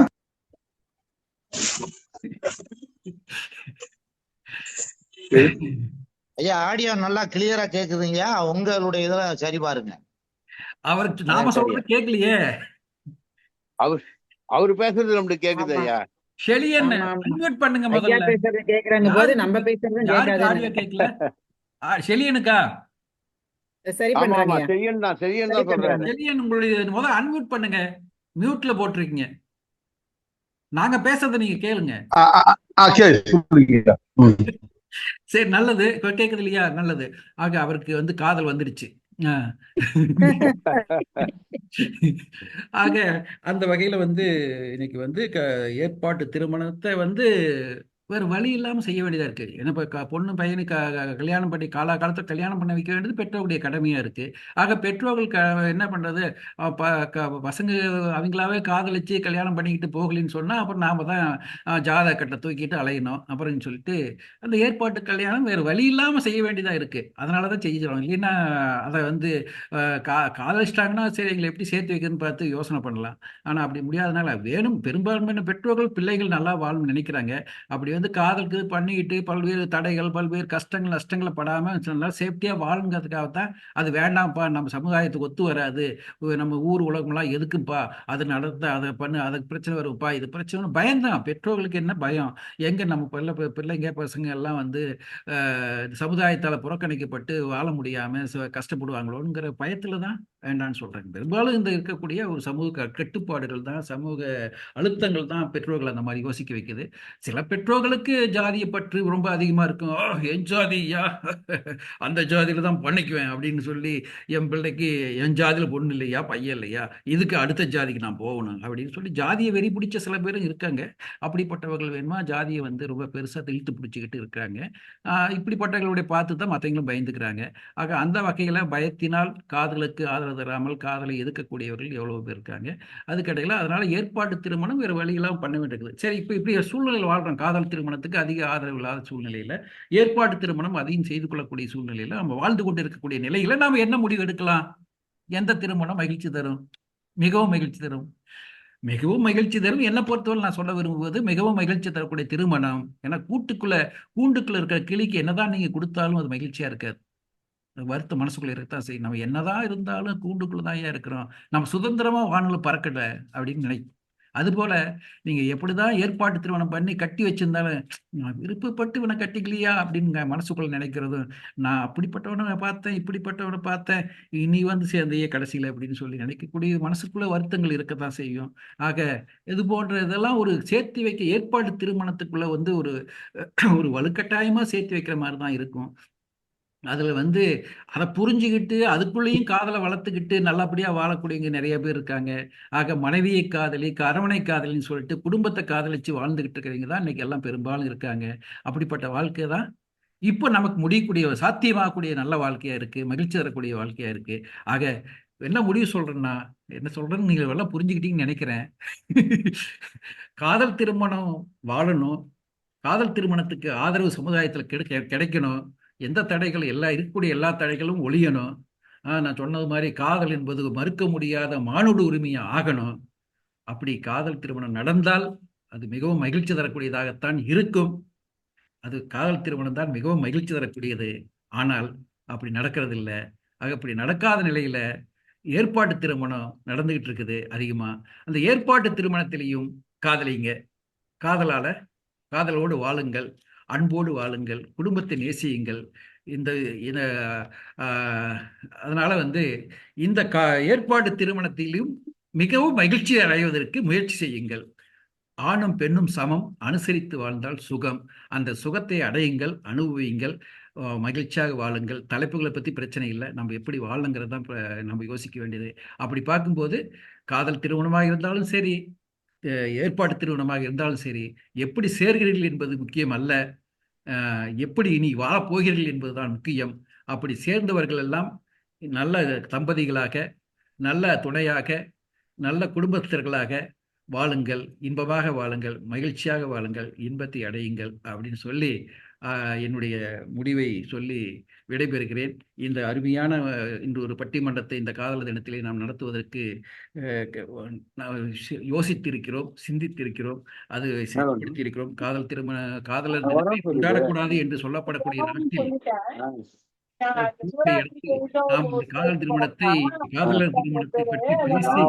ஐயா ஆடியோ நல்லா கிளியரா கேக்குதுங்கய்யா. உங்களுடைய இதுல சரி பாருங்க. அவருக்கு நாம சொல்றது கேட்கலையே. அவரு பேசுறது நம்மளுக்கு கேக்குது ஐயா. செழியன் ஆமா, ஆமா. அன்மியூட் பண்ணுங்க ஐயா முதல்ல. பேசுறது கேக்குறாங்க போது நம்ம பேசுறதும் யாருக்கு ஆடியோ கேட்காது. கேட்கல? செழியனுக்கா? சரி ஆமா ஆமா, பண்றாங்க. செரியன் தான் சரி சொல்றாரு. பண்றாங்க. செழியன் உங்களுடைய முதல்ல அன்மியூட் பண்ணுங்க. மியூட்ல போட்டிருக்கீங்க. நாங்க பேசுறதை நீங்க கேளுங்க. சரி சொல்லுங்கய்யா. சரி, நல்லது. இப்ப கேக்குது இல்லையா? நல்லது. ஆக அவருக்கு வந்து காதல் வந்துடுச்சு. ஆக அந்த வகையில வந்து இன்னைக்கு வந்து ஏற்பாட்டு திருமணத்தை வந்து வேற வழி இல்லாம செய்ய வேண்டியதா இருக்கு. ஏன்னா இப்ப பொண்ணு பையனுக்கு கல்யாணம் பண்ணி காலத்துல கல்யாணம் பண்ண வைக்க வேண்டியது பெற்றோருடைய கடமையா இருக்கு. ஆக பெற்றோர்கள் என்ன பண்றது, பசங்க அவங்களாவே காதலிச்சு கல்யாணம் பண்ணிக்கிட்டு போகலின்னு சொன்னா அப்புறம் நாம தான் ஜாதக கட்டை தூக்கிட்டு அலையணும் அப்படின்னு சொல்லிட்டு அந்த ஏற்பாட்டு கல்யாணம் வேற வழி இல்லாம செய்ய வேண்டியதா இருக்கு. அதனாலதான் செய்யறோம். இல்லைன்னா அதை வந்து காதலிச்சிட்டாங்கன்னா சரி எங்களை எப்படி சேர்த்து வைக்கிறதுன்னு பார்த்து யோசனை பண்ணலாம். ஆனா அப்படி முடியாதனால வேணும் பெரும்பான்மையான பெற்றோர்கள் பிள்ளைகள் நல்லா வாழணும்னு நினைக்கிறாங்க. அப்படி வந்து காதலுக்கு பண்ணிக்கிட்டு பல்வேறு தடைகள், பல்வேறு கஷ்டங்கள், நஷ்டங்களை படாம நல்லா சேஃப்டியா வாழுங்கிறதுக்காகத்தான் அது வேண்டாம்ப்பா, நம்ம சமுதாயத்துக்கு ஒத்து வராது, நம்ம ஊர் உலகம்லாம் எதுக்குப்பா, அது நடத்த அதை பண்ணு, அதுக்கு பிரச்சனை வரும்ப்பா, இது பிரச்சனை பயம்தான். பெற்றோர்களுக்கு என்ன பயம், எங்க நம்ம பிள்ளைங்க பசங்க எல்லாம் வந்து சமுதாயத்தால புறக்கணிக்கப்பட்டு வாழ முடியாம கஷ்டப்படுவாங்களோங்கிற பயத்துல தான் வேண்டான்னு சொல்றாங்க. பெரும்பாலும் இந்த இருக்கக்கூடிய ஒரு சமூக கட்டுப்பாடுகள் தான், சமூக அழுத்தங்கள் தான் பெற்றோர்கள் அந்த மாதிரி யோசிக்க வைக்குது. சில பெற்றோர்களுக்கு ஜாதியை பற்றி ரொம்ப அதிகமா இருக்கும். என் ஜாதியா, அந்த ஜாதியில தான் பண்ணிக்குவேன் அப்படின்னு சொல்லி, என் பிள்ளைக்கு என் ஜாதியில பொண்ணு இல்லையா, பையன் இல்லையா, இதுக்கு அடுத்த ஜாதிக்கு நான் போகணும் அப்படின்னு சொல்லி ஜாதியை வெறி பிடிச்ச சில பேரும் இருக்காங்க. அப்படிப்பட்டவர்கள் வேணுமா ஜாதியை வந்து ரொம்ப பெருசா இழுத்து பிடிச்சிக்கிட்டு இருக்காங்க. இப்படிப்பட்டவர்களுடைய பார்த்து தான் மற்றவங்களும் பயந்துக்கிறாங்க. ஆக அந்த வகையில பயத்தினால் காதலுக்கு ஆதரவு தராமல் காதலை எதிர்க்கக்கூடியவர்கள் எவ்வளவு பேர் இருக்காங்க. அதுக்கடையில் அதனால ஏற்பாட்டு திருமணம் வேறு வழியெல்லாம் பண்ண வேண்டியது. சரி, இப்படி சூழ்நிலையில் வாழ்றோம். காதல் திருமணத்துக்கு அதிக ஆதரவு இல்லாத சூழ்நிலையில ஏற்பாட்டு திருமணம் அதையும் செய்து கொள்ளக்கூடிய சூழ்நிலையில நம்ம வாழ்ந்து கொண்டு இருக்கக்கூடிய நிலையில நாம என்ன முடிவு எடுக்கலாம்? எந்த திருமணம் மகிழ்ச்சி தரும்? மிகவும் மகிழ்ச்சி தரும். மிகவும் மகிழ்ச்சி தரும். என்னை பொறுத்தவரை நான் சொல்ல விரும்புவது மிகவும் மகிழ்ச்சி தரக்கூடிய திருமணம். ஏன்னா கூண்டுக்குள்ள இருக்கிற கிளிக்கு என்னதான் நீங்க கொடுத்தாலும் அது மகிழ்ச்சியா இருக்காது. வருத்த மனசுக்குள்ள இருக்கத்தான் செய்யும். நம்ம என்னதான் இருந்தாலும் கூண்டுக்குள்ளதான் இருக்கிறோம், நம்ம சுதந்திரமா வானல பறக்கல அப்படின்னு நினைக்கும். அதுபோல நீங்க எப்படிதான் ஏற்பாட்டு திருமணம் பண்ணி கட்டி வச்சிருந்தாலும் நான் விருப்பப்பட்டு இவனை கட்டிக்கலையா அப்படின்னு மனசுக்குள்ள நினைக்கிறதும், நான் அப்படிப்பட்டவனை பார்த்தேன், இப்படிப்பட்டவனை பார்த்தேன், இனி வந்து சேர்ந்தையே கடைசியில அப்படின்னு சொல்லி நினைக்கக்கூடிய மனசுக்குள்ள வருத்தங்கள் இருக்கத்தான் செய்யும். ஆக இது போன்ற இதெல்லாம் ஒரு சேர்த்து வைக்க ஏற்பாடு திருமணத்துக்குள்ள வந்து ஒரு வலுக்கட்டாயமா சேர்த்து வைக்கிற மாதிரி தான் இருக்கும். அதுல வந்து அதை புரிஞ்சுக்கிட்டு அதுக்குள்ளேயும் காதலை வளர்த்துக்கிட்டு நல்லபடியா வாழக்கூடியவங்க நிறைய பேர் இருக்காங்க. ஆக மனைவியை காதலி, அரவணை காதலின்னு சொல்லிட்டு குடும்பத்தை காதலிச்சு வாழ்ந்துகிட்டு இருக்கிறவங்க தான் இன்னைக்கு எல்லாம் பெரும்பாலும் இருக்காங்க. அப்படிப்பட்ட வாழ்க்கை தான் இப்போ நமக்கு முடியக்கூடிய சாத்தியமாகக்கூடிய நல்ல வாழ்க்கையா இருக்கு, மகிழ்ச்சி தரக்கூடிய வாழ்க்கையா இருக்கு. ஆக என்ன முடிவு சொல்றேன்னா, என்ன சொல்றேன்னு நீங்க எல்லாம் புரிஞ்சுக்கிட்டீங்கன்னு நினைக்கிறேன். காதல் திருமணம் வாழணும், காதல் திருமணத்துக்கு ஆதரவு சமுதாயத்தில் கிடைக்கணும். எந்த தடைகள் இருக்கக்கூடிய எல்லா தடைகளும் ஒழியணும். நான் சொன்னது மாதிரி காதல் என்பது மறுக்க முடியாத மானுட உரிமையா ஆகணும். அப்படி காதல் திருமணம் நடந்தால் அது மிகவும் மகிழ்ச்சி தரக்கூடியதாகத்தான் இருக்கும். அது காதல் திருமணம் தான் மிகவும் மகிழ்ச்சி தரக்கூடியது. ஆனால் அப்படி நடக்கிறது இல்லை. அப்படி நடக்காத நிலையில ஏற்பாட்டு திருமணம் நடந்துகிட்டு இருக்குது அதிகமா. அந்த ஏற்பாட்டு திருமணத்திலையும் காதலிங்க, காதலால காதலோடு வாழுங்கள், அன்போடு வாழுங்கள், குடும்பத்தை நேசியுங்கள். இந்த அதனால வந்து இந்த ஏற்பாடு திருமணத்திலும் மிகவும் மகிழ்ச்சி அடைவதற்கு முயற்சி செய்யுங்கள். ஆணும் பெண்ணும் சமம், அனுசரித்து வாழ்ந்தால் சுகம். அந்த சுகத்தை அடையுங்கள், அனுபவியுங்கள், மகிழ்ச்சியாக வாழுங்கள். தலைப்புகளை பற்றி பிரச்சனை இல்லை, நம்ம எப்படி வாழணுங்கிறது தான் நம்ம யோசிக்க வேண்டியது. அப்படி பார்க்கும்போது காதல் திருமணமாக இருந்தாலும் சரி, ஏற்பாடு திருமணமாக இருந்தாலும் சரி, எப்படி சேர்கிறீர்கள் என்பது முக்கியம் அல்ல, எப்படி இனி வாழப்போகிறீர்கள் என்பதுதான் முக்கியம். அப்படி சேர்ந்தவர்கள் எல்லாம் நல்ல தம்பதிகளாக, நல்ல துணையாக, நல்ல குடும்பஸ்தர்களாக வாழுங்கள், இன்பமாக வாழுங்கள், மகிழ்ச்சியாக வாழுங்கள், இன்பத்தை அடையுங்கள் அப்படின்னு சொல்லி என்னுடைய முடிவை சொல்லி விடைபெறுகிறேன். இந்த அருமையான இன்று ஒரு பட்டிமன்றத்தை இந்த காதலர் தினத்திலே நாம் நடத்துவதற்கு யோசித்திருக்கிறோம், சிந்தித்திருக்கிறோம், அது செயல்படுத்தியிருக்கிறோம். காதலர் தினத்தை கொண்டாடக்கூடாது என்று சொல்லப்படக்கூடிய நாட்டில் நாம் காதல் திருமணத்தை பற்றி பேசி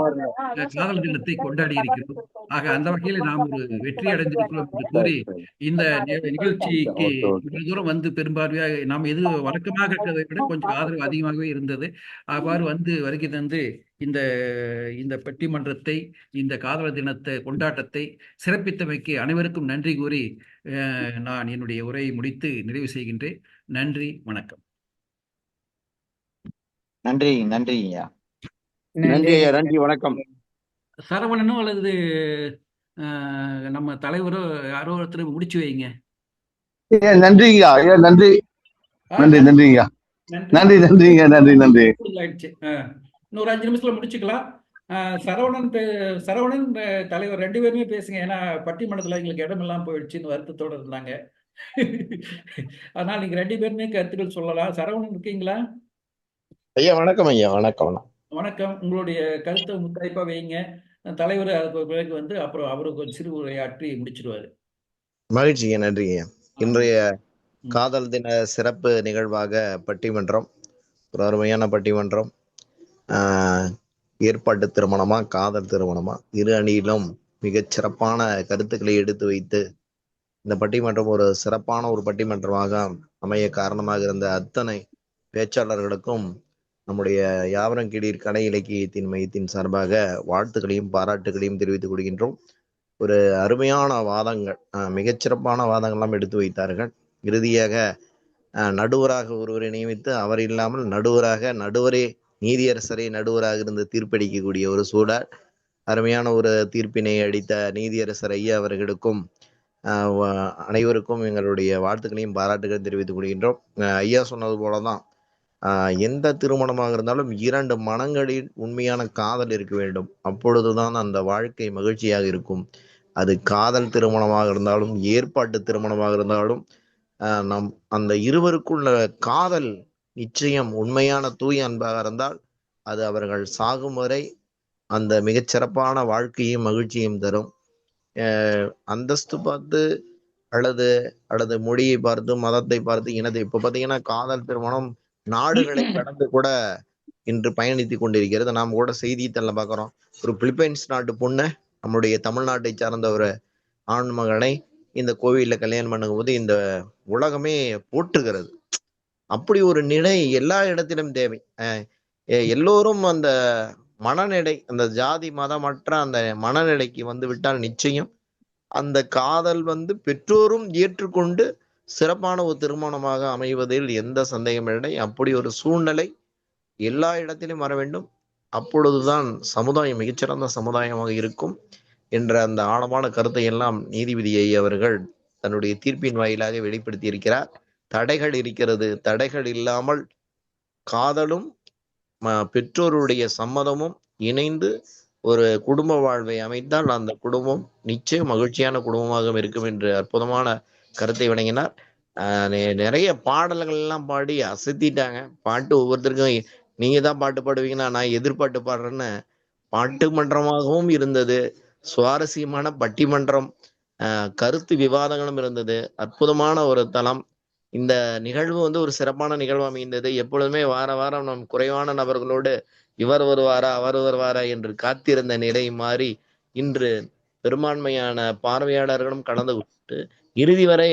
காதல் தினத்தை கொண்டாடி இருக்கிறோம். ஆக அந்த வகையில் நாம் ஒரு வெற்றி அடைந்திருக்கிறோம் என்று கூறி இந்த நிகழ்ச்சிக்கு இவ்வளவு தூரம் வந்து பெரும்பான்மையாக நாம் வழக்கமாக இருக்கிறதை விட கொஞ்சம் ஆதரவு அதிகமாகவே இருந்தது. அவ்வாறு வந்து வருகை தந்து இந்த இந்த பட்டிமன்றத்தை, இந்த காதலர் தினத்தை கொண்டாட்டத்தை சிறப்பித்தமைக்கு அனைவருக்கும் நன்றி கூறி நான் என்னுடைய உரையை முடித்து நிறைவு செய்கின்றேன். நன்றி, வணக்கம். நன்றி. நன்றி ஐயா. நன்றி ஐயா. நன்றி, வணக்கம். சரவணனோ அல்லது நம்ம தலைவரோ யாரோ ஒருத்தர் முடிச்சு வைங்க. நன்றிங்கய்யா. ஐயா நன்றி. நன்றி நன்றிங்கய்யா. நன்றி நன்றிங்க. நன்றி நன்றி. ஆயிடுச்சு. இன்னொரு 5 நிமிஷத்துல முடிச்சுக்கலாம். சரவணன் தலைவர் 2 பேருமே பேசுங்க. ஏன்னா பட்டிமன்றத்துல எங்களுக்கு இடமெல்லாம் போயிடுச்சுன்னு வருத்தத்தோட இருந்தாங்க. அதனால நீங்க 2 பேருமே கருத்துக்கள் சொல்லலாம். சரவணன் இருக்கீங்களா? ஐயா வணக்கம். ஐயா வணக்கம். வணக்கம். உங்களுடைய கருத்தை முத்தாய்ப்பா வைங்க. தலைவர் அதுக்கு பிறகு வந்து அப்புறம் அவருக்கு ஒரு சிறு உரையாற்றி முடிச்சிருவாரு. மகிழ்ச்சிங்க. நன்றிங்க. இன்றைய காதல் தின சிறப்பு நிகழ்வாக பட்டிமன்றம், ஒரு அருமையான பட்டிமன்றம். ஏற்பாட்டு திருமணமா காதல் திருமணமா, இரு அணியிலும் மிகச் சிறப்பான கருத்துக்களை எடுத்து வைத்து இந்த பட்டிமன்றம் ஒரு சிறப்பான ஒரு பட்டிமன்றமாக அமைய காரணமாக இருந்த அத்தனை பேச்சாளர்களுக்கும் நம்முடைய யாவரங்கீழீர் கலை இலக்கியத்தின் மையத்தின் சார்பாக வாழ்த்துக்களையும் பாராட்டுகளையும் தெரிவித்துக் கொள்கின்றோம். ஒரு அருமையான வாதங்கள், மிகச்சிறப்பான வாதங்கள்லாம் எடுத்து வைத்தார்கள். இறுதியாக நடுவராக ஒருவரை நியமித்து அவர் இல்லாமல் நடுவரே நீதியரசரே நடுவராக இருந்து தீர்ப்பளிக்கக்கூடிய ஒரு சூழல். அருமையான ஒரு தீர்ப்பினை அளித்த நீதியரசர் ஐயா அவர்களுக்கும் அனைவருக்கும் எங்களுடைய வாழ்த்துக்களையும் பாராட்டுகளையும் தெரிவித்துக் கொள்கின்றோம். ஐயா சொன்னது போலதான் எந்த திருமணமாக இருந்தாலும் 2 மனங்களில் உண்மையான காதல் இருக்க வேண்டும். அப்பொழுதுதான் அந்த வாழ்க்கை மகிழ்ச்சியாக இருக்கும். அது காதல் திருமணமாக இருந்தாலும் ஏற்பாட்டு திருமணமாக இருந்தாலும் நம் அந்த இருவருக்குள்ள காதல் நிச்சயம் உண்மையான தூய அன்பாக இருந்தால் அது அவர்கள் சாகும் வரை அந்த மிகச்சிறப்பான வாழ்க்கையும் மகிழ்ச்சியும் தரும். அந்தஸ்து பார்த்து அல்லது மொழியை பார்த்து, மதத்தை பார்த்து, இனத்தை, இப்ப பாத்தீங்கன்னா காதல் திருமணம் நாடுகளை கடந்து கூட இன்று பயணித்து கொண்டிருக்கிறது. நாம் கூட செய்தித்தாளில் பார்க்கிறோம். ஒரு பிலிப்பைன்ஸ் நாட்டு பொண்ணு நம்முடைய தமிழ்நாட்டை சார்ந்த ஒரு ஆண் மகனை இந்த கோவில்ல கல்யாணம் பண்ணும் போது இந்த உலகமே போற்றுகிறது. அப்படி ஒரு நிலை எல்லா இடத்திலும் தேவை. எல்லோரும் அந்த மனநிலை, அந்த ஜாதி மதமற்ற அந்த மனநிலைக்கு வந்து விட்டால் நிச்சயம் அந்த காதல் வந்து பெற்றோரும் ஏற்றுக்கொண்டு சிறப்பான ஒரு திருமணமாக அமைவதில் எந்த சந்தேகமில்லை. அப்படி ஒரு சூழ்நிலை எல்லா இடத்திலும் வர வேண்டும். அப்பொழுதுதான் சமுதாயம் மிகச்சிறந்த சமுதாயமாக இருக்கும் என்ற அந்த ஆழமான கருத்தை எல்லாம் நீதிபதி அவர்கள் தன்னுடைய தீர்ப்பின் வாயிலாக வெளிப்படுத்தி இருக்கிறார். தடைகள் இருக்கிறது. தடைகள் இல்லாமல் காதலும் பெற்றோருடைய சம்மதமும் இணைந்து ஒரு குடும்ப வாழ்வை அமைத்தால் அந்த குடும்பம் நிச்சயம் மகிழ்ச்சியான குடும்பமாக இருக்கும் என்று அற்புதமான கருத்தை வழங்கினார். நிறைய பாடல்கள் எல்லாம் பாடி அசத்திட்டாங்க. பாட்டு ஒவ்வொருத்தருக்கும் நீங்க தான் பாட்டு பாடுவீங்கன்னா நான் எதிர்பாட்டு பாடுறேன்னு பாட்டு மன்றமாகவும் இருந்தது. சுவாரஸ்யமான பட்டிமன்றம், கருத்து விவாதங்களும் இருந்தது. அற்புதமான ஒரு தளம். இந்த நிகழ்வு ஒரு சிறப்பான நிகழ்வு அமைந்தது. எப்பொழுதுமே வார வாரம் நம் குறைவான நபர்களோடு இவர் வருவாரா அவர் வருவாரா என்று காத்திருந்த நிலை மாறி இன்று பெரும்பான்மையான பார்வையாளர்களும் கலந்து கொண்டு இறுதி வரை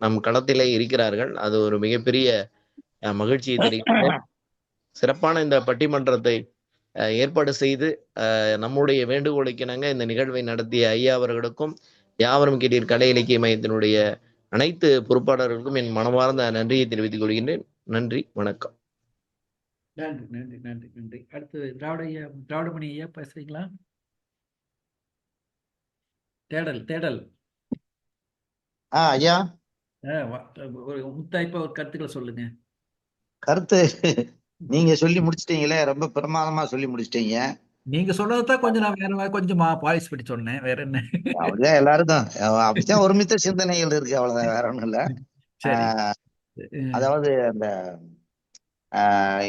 நம் களத்திலே இருக்கிறார்கள். அது ஒரு மிகப்பெரிய மகிழ்ச்சியை தெரிகிறது. சிறப்பான இந்த பட்டிமன்றத்தை ஏற்பாடு செய்து நம்முடைய வேண்டுகோளுக்கு இணங்க இந்த நிகழ்வை நடத்திய ஐயா அவர்களுக்கும் யாவரும் கேட்டீர் கலை இலக்கிய மையத்தினுடைய அனைத்து பொறுப்பாளர்களுக்கும் என் மனமார்ந்த நன்றியை தெரிவித்துக் கொள்கின்றேன். நன்றி, வணக்கம். நன்றி நன்றி நன்றி நன்றி. அடுத்து திராவிடமணி ஐயா பேசுறீங்களா? தேடல் ஐயா ஒரு முத்தாய்ப்பா ஒரு கருத்துக்களை சொல்லுங்க. கருத்து நீங்க சொல்லி முடிச்சிட்டீங்களே, ரொம்ப பிரமாதமா சொல்லி முடிச்சிட்டீங்க. நீங்க சொல்றதான் கொஞ்சம் நான் வேற கொஞ்சம் பாலிஷ் பண்ணி சொன்னேன். வேற என்ன? அப்படிதான் எல்லாருக்கும் அப்படித்தான் ஒருமித்த சிந்தனைகள் இருக்கு, அவ்வளவுதான், வேற ஒண்ணும் இல்ல. அதாவது அந்த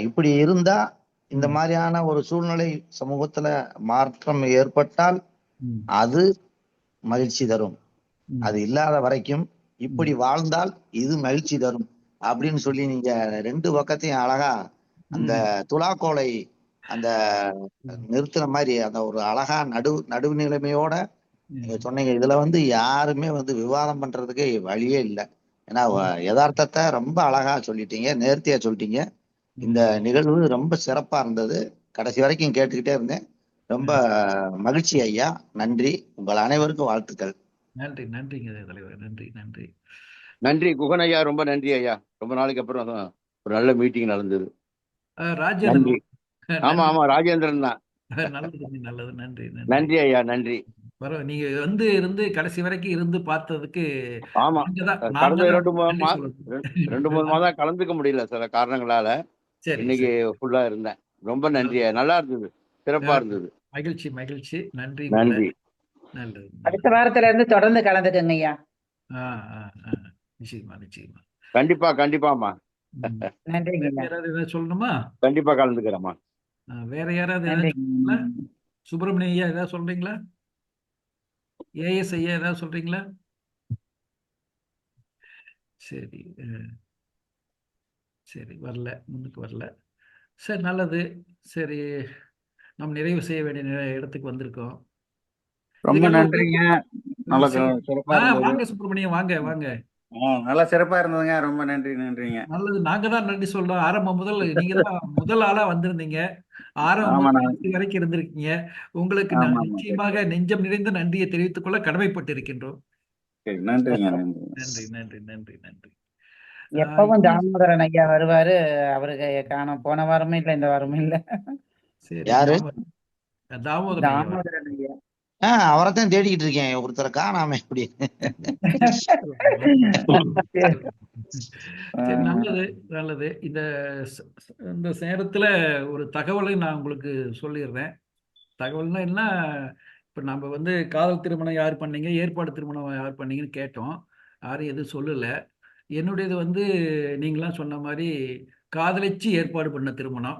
இப்படி இருந்தா இந்த மாதிரியான ஒரு சூழ்நிலை சமூகத்துல மாற்றம் ஏற்பட்டால் அது மகிழ்ச்சி தரும். அது இல்லாத வரைக்கும் இப்படி வாழ்ந்தால் இது மகிழ்ச்சி தரும் அப்படின்னு சொல்லி நீங்க ரெண்டு பக்கத்தையும் அழகா அந்த துலாக்கோலை அந்த நிறுத்துற மாதிரி அந்த ஒரு அழகா நடுவு நிலைமையோட நீங்க சொன்னீங்க. இதுல யாருமே விவாதம் பண்றதுக்கு வழியே இல்லை. ஏன்னா யதார்த்தத்தை ரொம்ப அழகா சொல்லிட்டீங்க, நேர்த்தியா சொல்லிட்டீங்க. இந்த நிகழ்வு ரொம்ப சிறப்பா இருந்தது. கடைசி வரைக்கும் கேட்டுக்கிட்டே இருந்தேன். ரொம்ப மகிழ்ச்சி ஐயா. நன்றி. உங்கள் அனைவருக்கும் வாழ்த்துக்கள். நன்றி நன்றிங்க தலைவர். நன்றி நன்றி நன்றி குகன் ஐயா. ரொம்ப நன்றி ஐயா. ரொம்ப நாளைக்கு அப்புறம் ஒரு நல்ல மீட்டிங் நடந்தது. ராஜேந்திரன். ஆமா ஆமா, ராஜேந்திரன் தான். நல்லது நல்லது. நன்றி நன்றி ஐயா. நன்றி. நீங்க இருந்து கடைசி வரைக்கும் இருந்து பார்த்ததுக்கு. ஆமா, கடந்த 2-3 மாதம் கலந்துக்க முடியல சில காரணங்களால. இன்னைக்கு ஃபுல்லா இருந்தேன். ரொம்ப நன்றி. நல்லா இருந்தது, சிறப்பா இருந்தது. மகிழ்ச்சி மகிழ்ச்சி. நன்றி நன்றி. நல்லது. அடுத்த வாரத்துல இருந்து தொடர்ந்து கலந்துக்கங்க ஐயா. நிச்சயமா நிச்சயமா. கண்டிப்பா கண்டிப்பாமா. நன்றி. யாராவது ஏதாவது சொல்லணுமா? கண்டிப்பா கலந்துக்கிறேம்மா. வேற யாராவது சுப்பிரமணிய ஐயா ஏதாவது சொல்றீங்களா? ஏஎஸ் ஐயா ஏதாவது சொல்றீங்களா? சரி சரி, வரல, முன்னுக்கு வரல. சரி, நல்லது. சரி, நம்ம நிறைவு செய்ய வேண்டிய இடத்துக்கு வந்திருக்கோம். ரொம்ப நன்றிங்க. வாங்க சுப்பிரமணியம், வாங்க வாங்க. நல்லா சிறப்பா இருந்ததுங்க. ரொம்ப நன்றிங்க. நல்லது. நாங்க தான் நன்றி சொல்றோம். ஆரம்பம் முதல் நீங்க தான் முதல் ஆளா வந்திருந்தீங்க. ஆரம்பம் வரைக்கும் இருந்திருக்கீங்க. உங்களுக்கு நிச்சயமாக நெஞ்சம் நிறைந்த நன்றியை தெரிவித்துக் கொள்ள கடமைப்பட்டு இருக்கின்றோம். நன்றிங்க. நன்றி நன்றி நன்றி நன்றி. எப்பவும் தாமோதரன் ஐயா வருவாரு. அவருக்கு காணோம். போன வாரமும் இல்ல, இந்த வாரமும் இல்ல. சரி, யாரு? தாமோதரன் ஐயா. அவரைத்தான் தேடிக்கிட்டு இருக்கேன். ஒருத்தரை காணாம எப்படி? நல்லது நல்லது. இந்த நேரத்துல ஒரு தகவலை நான் உங்களுக்கு சொல்லிடுறேன். தகவல்னா என்ன? இப்ப நம்ம காதல் திருமணம் யார் பண்ணீங்க, ஏற்பாடு திருமணம் யார் பண்ணீங்கன்னு கேட்டோம். யாரும் எதுவும் சொல்லல. என்னுடையது நீங்களாம் சொன்ன மாதிரி காதலிச்சு ஏற்பாடு பண்ண திருமணம்.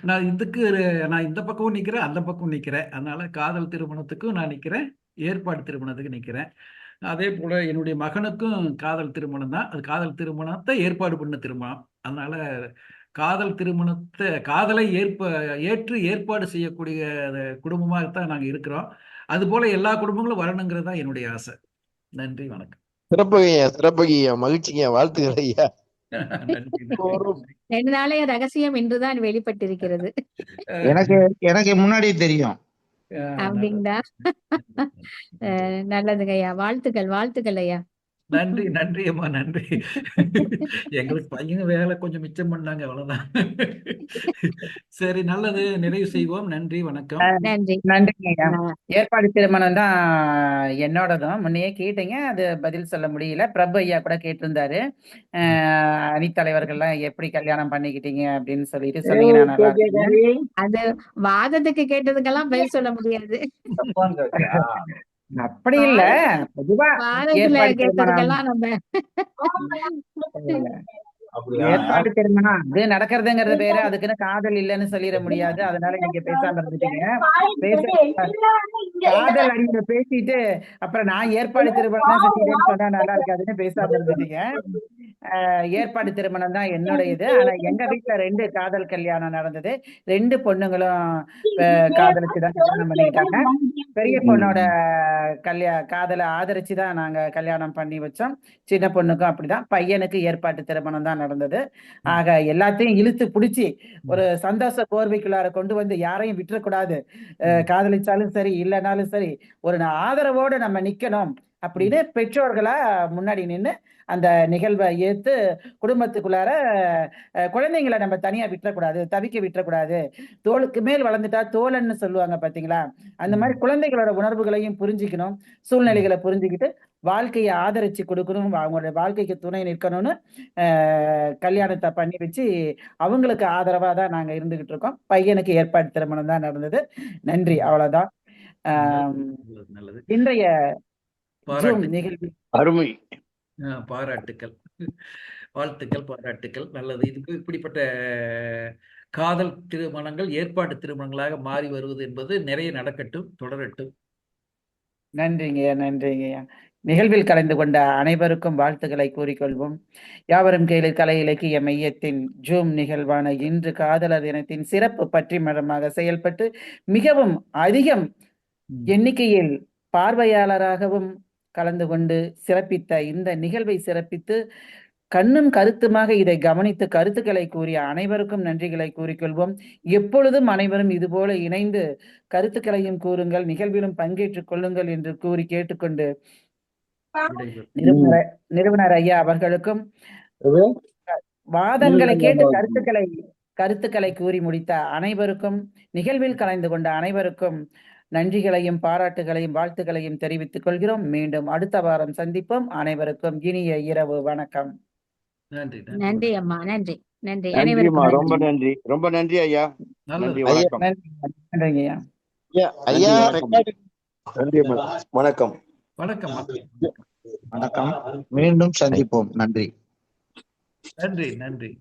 நான் இந்த பக்கமும் நிக்கிறேன், அந்த பக்கம் நிக்கிறேன். அதனால காதல் திருமணத்துக்கும் நான் நிக்கிறேன், ஏற்பாடு திருமணத்துக்கு நிக்கிறேன். அதே போல என்னுடைய மகனுக்கும் காதல் திருமணம் தான். அது காதல் திருமணத்தை ஏற்பாடு பண்ண திருமணம். அதனால காதல் திருமணத்தை காதலை ஏற்று ஏற்பாடு செய்யக்கூடிய குடும்பமாகத்தான் நாங்க இருக்கிறோம். அது போல எல்லா குடும்பங்களும் வரணுங்கிறது தான் என்னுடைய ஆசை. நன்றி, வணக்கம். சிறப்புங்க, மகிழ்ச்சிங்க, வாழ்த்துக்கள் ஐயா. 2 நாளைய ரகசியம் இன்றுதான் வெளிப்பட்டிருக்கிறது. எனக்கு முன்னாடியே தெரியும். அப்படிங்களா? நல்லதுங்க ஐயா. வாழ்த்துக்கள் ஐயா. நன்றி நன்றி அம்மா நன்றி. எங்களுக்கு பையங்க வேலை கொஞ்சம் மிச்சம் பண்ணாங்க, அவ்வளவுதான். சரி, நல்லது, நிறைவு செய்வோம். நன்றி, வணக்கம். நன்றி. நன்றிங்க ஐயா. ஆ, ஏற்பாடு திருமணம் தான் என்னோடதும். முன்னையே கேட்டீங்க, அது பதில் சொல்ல முடியல. பிரபு ஐயா கூட கேட்டிருந்தாரு, அணித்தலைவர்கள்லாம் எப்படி கல்யாணம் பண்ணிக்கிட்டீங்க அப்படின்னு சொல்லிட்டு சொன்னீங்கன்னா நல்லா இருக்கும். அது வாதத்துக்கு கேட்டதுக்கெல்லாம் பதில் சொல்ல முடியாது. அப்படி இல்ல, பொதுவா வாதத்துல ஏற்பாடு திருமணம் கேட்டதுக்கெல்லாம் நம்ம ஏற்பாடு திருமணம் அது நடக்கிறதுங்கிறது பேரு, அதுக்குன்னு காதல் இல்லைன்னு சொல்லிட முடியாது. அதனால நீங்க பேசாம இருந்துட்டீங்க. காதல் அடியில பேசிட்டு அப்புறம் நான் ஏற்பாடு திருமணம் தான் செஞ்சேன்னு சொன்னா நல்லா இருக்காதுன்னு பேசாம இருந்துட்டீங்க. ஏற்பாடு திருமணம் தான் என்னுடையது. ஆனா எங்க வீட்டுல 2 காதல் கல்யாணம் நடந்தது. 2 பொண்ணுங்களும் காதலிச்சுதான் கல்யாணம் பண்ணிக்கிட்டாங்க. பெரிய பொண்ணோட காதலை ஆதரிச்சுதான் நாங்க கல்யாணம் பண்ணி வச்சோம். சின்ன பொண்ணுக்கும் அப்படிதான். பையனுக்கு ஏற்பாட்டு திருமணம் தான் நடந்தது. ஆக எல்லாத்தையும் இழுத்து பிடிச்சி ஒரு சந்தோஷ கோர்வைக்குள்ளார கொண்டு வந்து யாரையும் விட்டுறக்கூடாது. காதலிச்சாலும் சரி இல்லைனாலும் சரி ஒரு ஆதரவோடு நம்ம நிக்கணும் அப்படின்னு பெற்றோர்களா முன்னாடி நின்று அந்த நிகழ்வை ஏத்து குடும்பத்துக்குள்ளார குழந்தைங்களை நம்ம தனியா விட்டுறக்கூடாது, தவிக்க விட்டுறக்கூடாது. தோளுக்கு மேல் வளர்ந்துட்டா தோழன்னு சொல்லுவாங்க பாத்தீங்களா, அந்த மாதிரி குழந்தைகளோட உணர்வுகளையும் புரிஞ்சுக்கணும், சூழ்நிலைகளை புரிஞ்சுக்கிட்டு வாழ்க்கையை ஆதரிச்சு கொடுக்கணும், அவங்களோட வாழ்க்கைக்கு துணை நிற்கணும்னு கல்யாணத்தை பண்ணி வச்சு அவங்களுக்கு ஆதரவா தான் நாங்க இருந்துகிட்டு இருக்கோம். பையனுக்கு ஏற்பாடு திருமணம் தான் நடந்தது. நன்றி, அவ்வளவுதான். நல்லது. இன்றைய ஜூம் நிகழ்வு அருமை. பாராட்டுக்கள், வாழ்த்துக்கள், பாராட்டுக்கள். நல்லது. இதுக்கு இப்படிப்பட்ட காதல் திருமணங்கள் ஏற்பாடு திருமணங்களாக மாறி வருவது என்பது நிறைய நடக்கட்டும், தொடரட்டும். நன்றிங்கய்யா, நன்றிங்கய்யா. நிகழ்வில் கலந்து கொண்ட அனைவருக்கும் வாழ்த்துக்களை கூறிக்கொள்வோம். யாவரும் கேளு கலை இலக்கிய மையத்தின் ஜூம் நிகழ்வான இன்று காதலர் தினத்தின் சிறப்பு பற்றிமன்றமாக செயல்பட்டு மிகவும் அதிகம் எண்ணிக்கையில் பார்வையாளராகவும் கலந்து கொண்டு சிறப்பித்த இந்த நிகழ்வை சிறப்பித்து கண்ணும் கருத்துமாக இதை கவனித்து கருத்துக்களை கூறிய அனைவருக்கும் நன்றிகளை கூறிக்கொள்வோம். எப்பொழுதும் அனைவரும் இதுபோல இணைந்து கருத்துக்களையும் கூறுங்கள், நிகழ்விலும் பங்கேற்றுக் கொள்ளுங்கள் என்று கூறி கேட்டுக்கொண்டு நிறுவனர் ஐயா அவர்களுக்கும் வாதங்களை கேட்டு கருத்துக்களை கூறி முடித்த அனைவருக்கும், நிகழ்வில் கலந்து கொண்ட அனைவருக்கும் நன்றிகளையும் பாராட்டுகளையும் வாழ்த்துக்களையும் தெரிவித்துக் கொள்கிறோம். மீண்டும் அடுத்த வாரம் சந்திப்போம். அனைவருக்கும் இனிய இரவு வணக்கம். நன்றி. நன்றி அம்மா. நன்றி. நன்றி நன்றிம்மா. அனைவருக்கும் ரொம்ப நன்றி, ரொம்ப நன்றி ஐயா. நன்றி, வணக்கம். நன்றிங்க ஐயா. ஐயா நன்றி, வணக்கம். வணக்கம். வணக்கம். மீண்டும் சந்திப்போம். நன்றி. நன்றி. நன்றி.